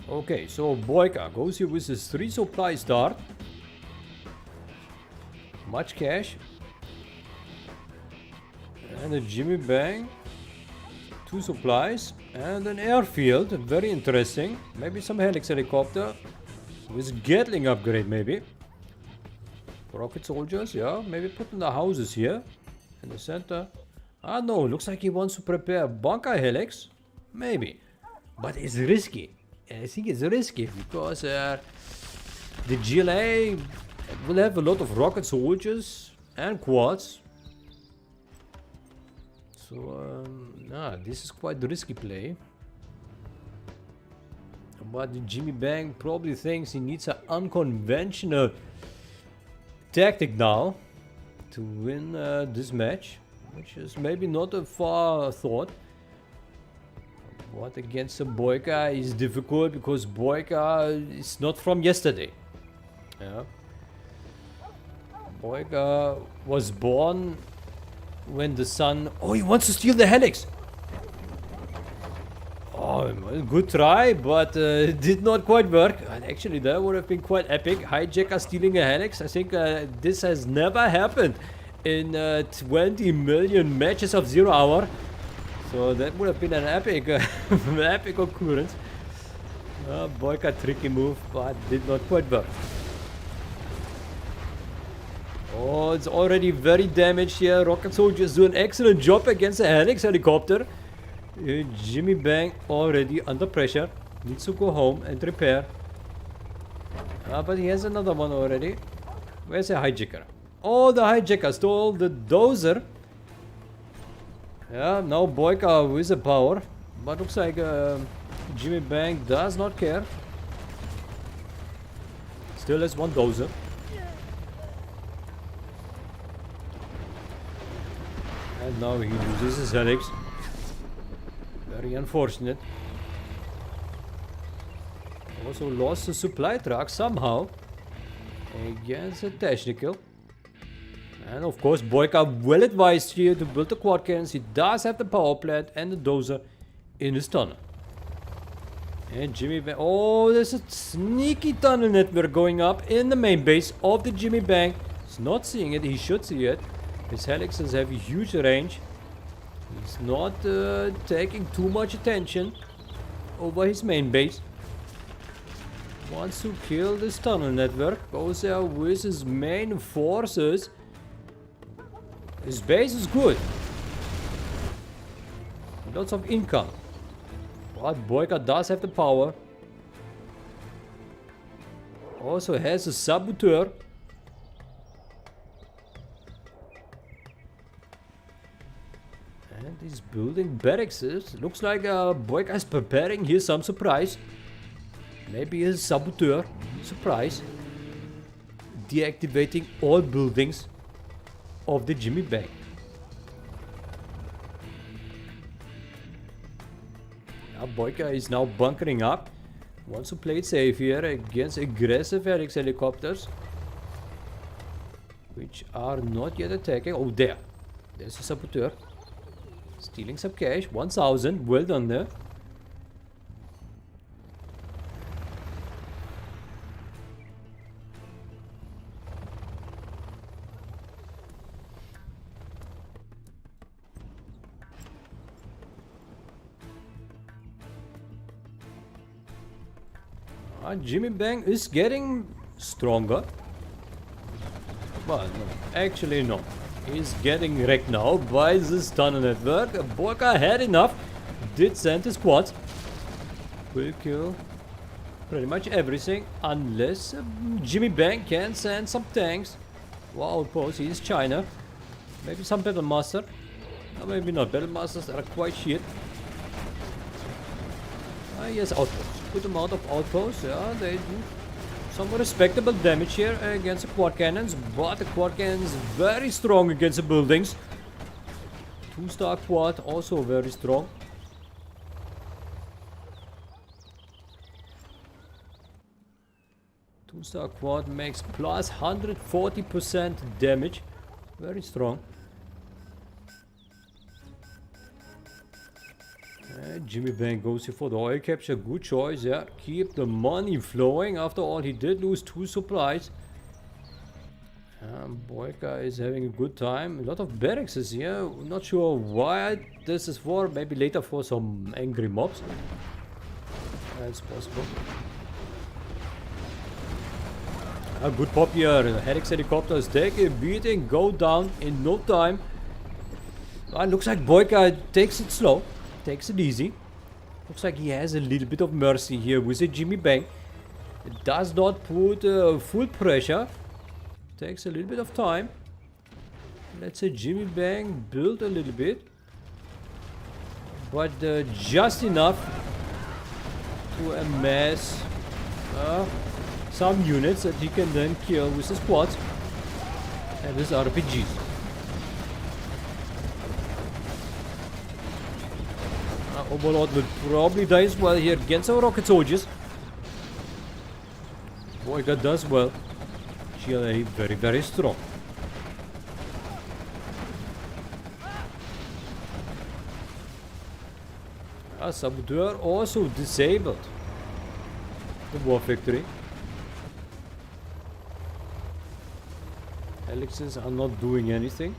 Okay, so BoYcaH goes here with his 3 supply start. Much cash. And a JimmyBang. 2 supplies. And an airfield. Very interesting. Maybe some Helix helicopter. With Gatling upgrade maybe. Rocket soldiers, yeah. Maybe put in the houses here. In the center. Ah no, looks like he wants to prepare a bunker helix. Maybe. But it's risky. I think it's risky because the GLA will have a lot of rocket soldiers and quads. So, this is quite the risky play. But the JimmyBang probably thinks he needs an unconventional tactic now to win this match, which is maybe not a far thought. But against a BoYcaH is difficult because BoYcaH is not from yesterday. Yeah. BoYcaH was born when the sun... Oh, he wants to steal the helix! Oh, good try, but it did not quite work. And actually, that would have been quite epic. Hijacker stealing a helix. I think this has never happened in 20 million matches of 0 hour. So that would have been an epic, epic occurrence. BoYcaH tricky move, but did not quite work. Oh, it's already very damaged here. Rocket soldiers do an excellent job against a Helix helicopter. JimmyBang already under pressure. Needs to go home and repair. But he has another one already. Where's the hijacker? Oh, the hijacker stole the dozer. Yeah, now BoYcaH with the power. But looks like JimmyBang does not care. Still has one dozer. And now he loses his helix. Very unfortunate. Also lost the supply truck somehow. Against a technical. And of course BoYcaH well advised here to build the quad cannons. He does have the power plant and the dozer in his tunnel. And JimmyBang. Oh, there's a sneaky tunnel network going up in the main base of the JimmyBang. He's not seeing it. He should see it. His helixes have a huge range. He's not taking too much attention over his main base. Wants to kill this tunnel network. Goes there with his main forces. His base is good. Lots of income. But BoYcaH does have the power. Also has a saboteur. And he's building barracks. Looks like BoYcaH is preparing here some surprise. Maybe his saboteur. Surprise. Deactivating all buildings of the JimmyBang. BoYcaH is now bunkering up. Wants to play it safe here against aggressive Helix helicopters. Which are not yet attacking. Oh, there. There's a saboteur. Stealing some cash. 1000. Well done there. JimmyBang is getting stronger. Well, no, actually no. He's getting wrecked now by this tunnel network. BoYcaH had enough. Did send his quads. Will kill pretty much everything. Unless JimmyBang can send some tanks. Wow, outpost. He's China. Maybe some Battle Master. Or maybe not. Battle Masters are quite shit. Yes, outposts. Good amount of outposts. Yeah, they do some respectable damage here against the quad cannons, but the quad cannons very strong against the buildings. 2-star quad also very strong. Two-star quad makes plus 140% damage. Very strong. JimmyBang goes here for the oil capture. Good choice, yeah. Keep the money flowing. After all, he did lose 2 supplies. BoYcaH is having a good time. A lot of barracks here. Not sure why this is for. Maybe later for some angry mobs. That's possible. A good pop here. The Helix helicopters take a beating. Go down in no time. Looks like BoYcaH takes it slow. Takes it easy. Looks like he has a little bit of mercy here with the JimmyBang. It does not put full pressure. Takes a little bit of time. Let's say JimmyBang build a little bit. But just enough to amass some units that he can then kill with his quads and his RPGs. Overlord will probably die as well here against our rocket soldiers. BoYcaH does well. GLA very, very strong. Saboteur also disabled the war victory. Helixes are not doing anything.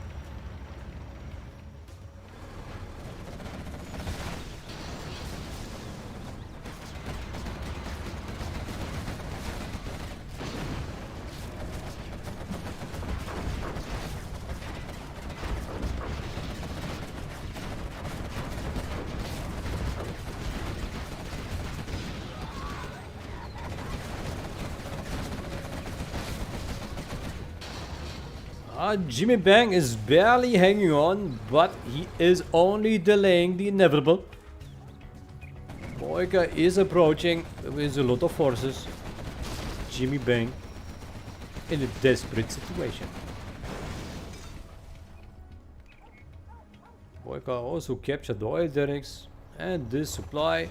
JimmyBang is barely hanging on, but he is only delaying the inevitable. BoYcaH is approaching with a lot of forces. JimmyBang in a desperate situation. BoYcaH also captured the oil derricks and this supply.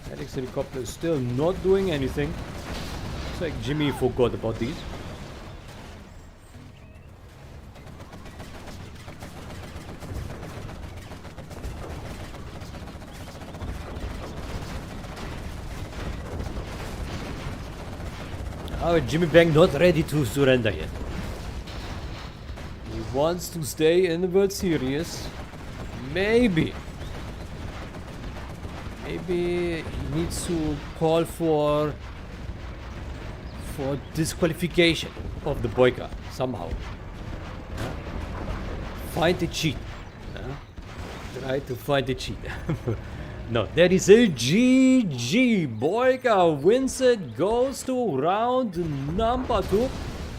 Helix helicopter is still not doing anything. Looks like Jimmy forgot about these. JimmyBang not ready to surrender yet. He wants to stay in the World Series. Maybe he needs to call for disqualification of the BoYcaH somehow. Find the cheat. Try to find the cheat. No, there is a GG. BoYcaH wins it, goes to round number 2.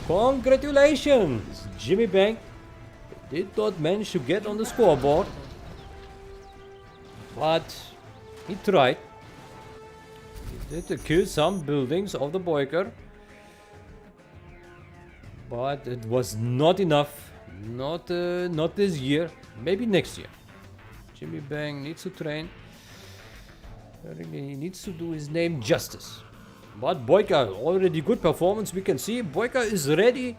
Congratulations! JimmyBang did not manage to get on the scoreboard, but he tried. He did kill some buildings of the BoYcaH, but it was not enough. Not this year. Maybe next year. JimmyBang needs to train. He needs to do his name justice. But BoYcaH, already good performance. We can see BoYcaH is ready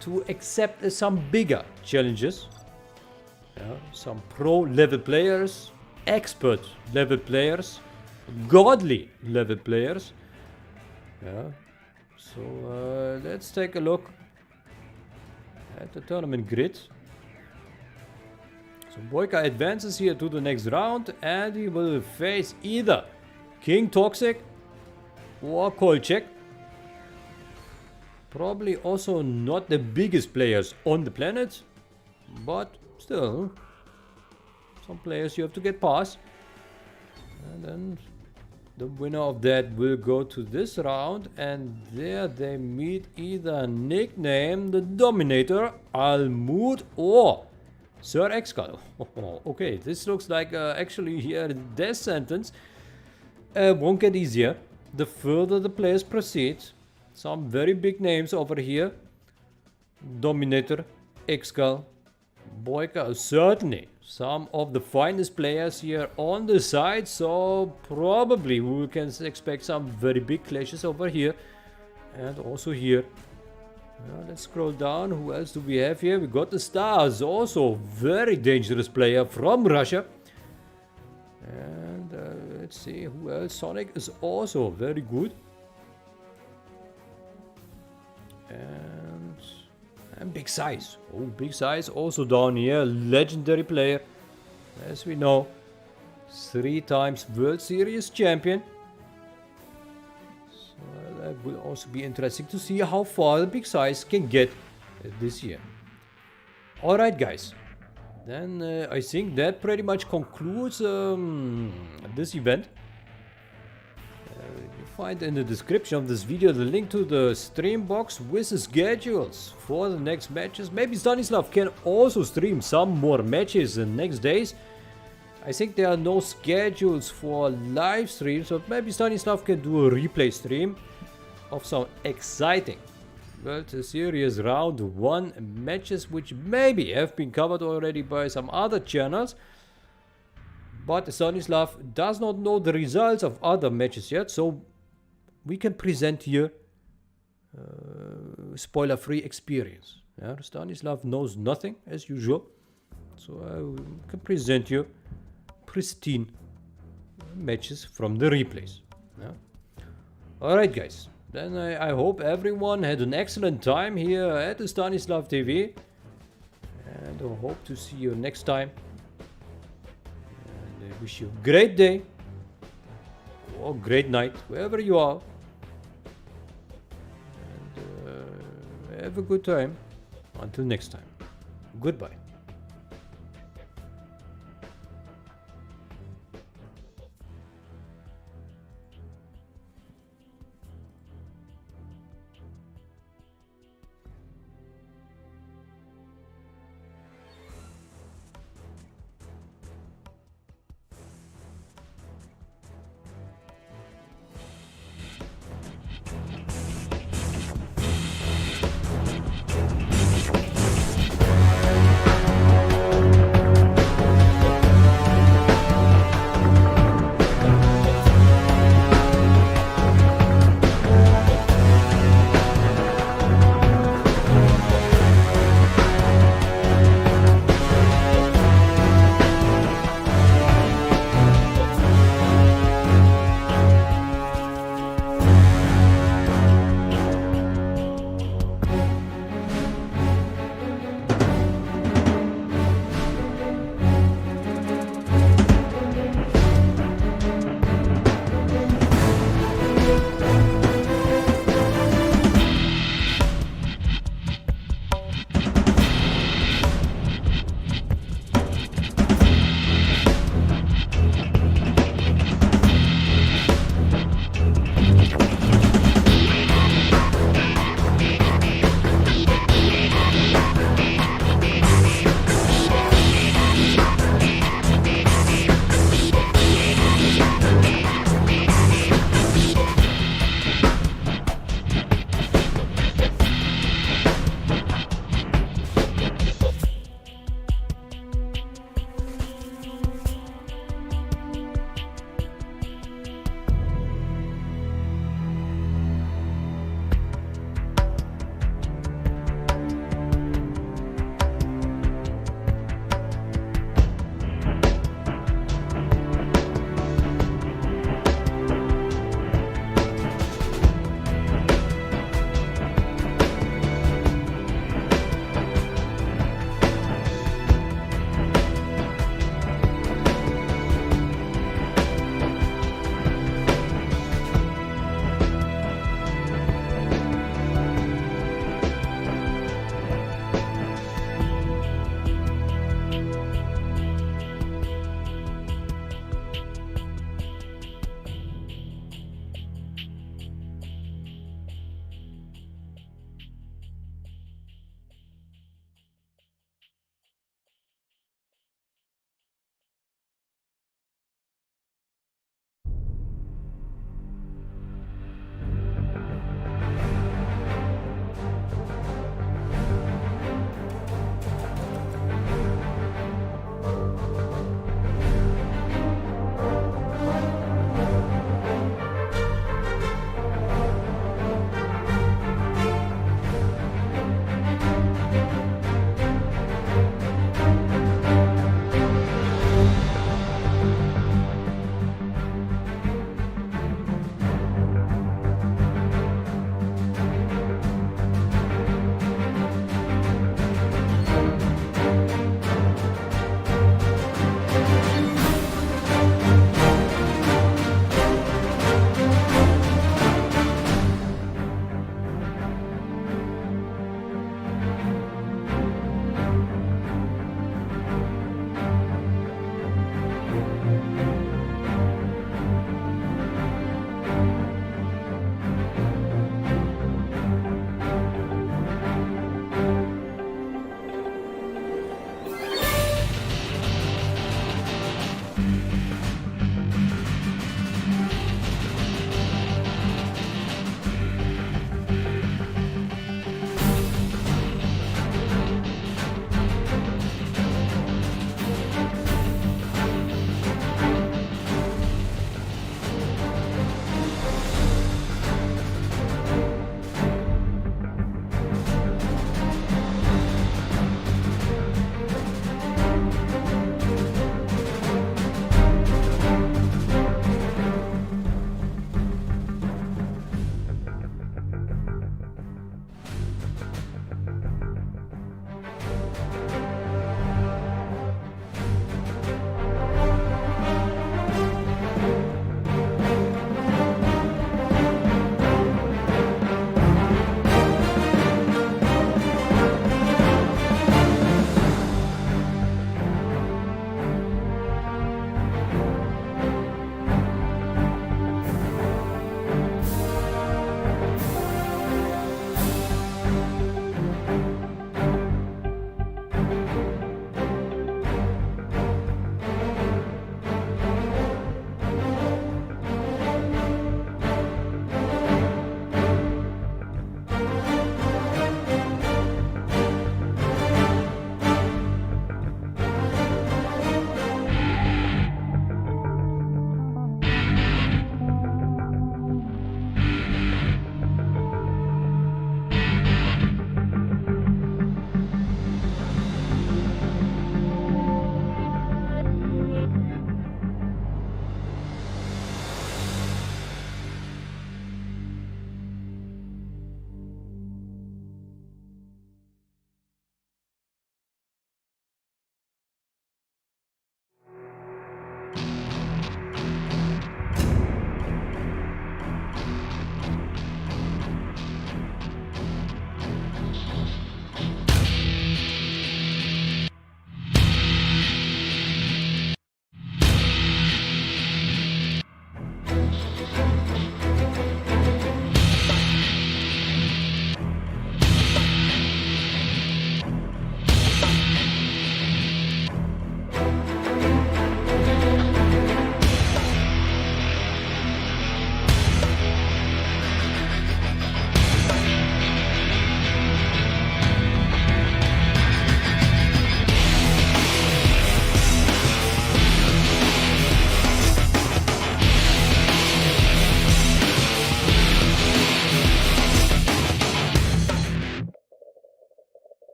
to accept some bigger challenges. Some pro level players, expert level players, godly level players. So let's take a look at the tournament grid. So BoYcaH advances here to the next round and he will face either King Toxic or Kolchak. Probably also not the biggest players on the planet, but still some players you have to get past. And then the winner of that will go to this round, and there they meet either nickname the Dominator, Almud, or Sir Excal. Okay, this looks like actually here a death sentence. won't get easier the further the players proceed. Some very big names over here. Dominator, Xgal, BoYcaH, certainly some of the finest players here on the side, so probably we can expect some very big clashes over here and also here. Let's scroll down. Who else do we have here? We got the Stars, also very dangerous player from Russia. And let's see who else. Sonic is also very good. And Big Size. Oh, Big Size also down here. Legendary player. As we know. 3 times World Series champion. So that will also be interesting to see how far the Big Size can get this year. Alright guys. Then I think that pretty much concludes this event. You find in the description of this video the link to the stream box with the schedules for the next matches. Maybe Stanislav can also stream some more matches in the next days. I think there are no schedules for live streams, so maybe Stanislav can do a replay stream of some exciting World Series Round 1 matches, which maybe have been covered already by some other channels. But Stanislav does not know the results of other matches yet, so we can present here spoiler-free experience. Yeah, Stanislav knows nothing as usual, so I can present you pristine matches from the replays. Yeah. Alright guys, then I hope everyone had an excellent time here at the Stanislav TV, and I hope to see you next time. And I wish you a great day or great night wherever you are, and have a good time until next time. Goodbye.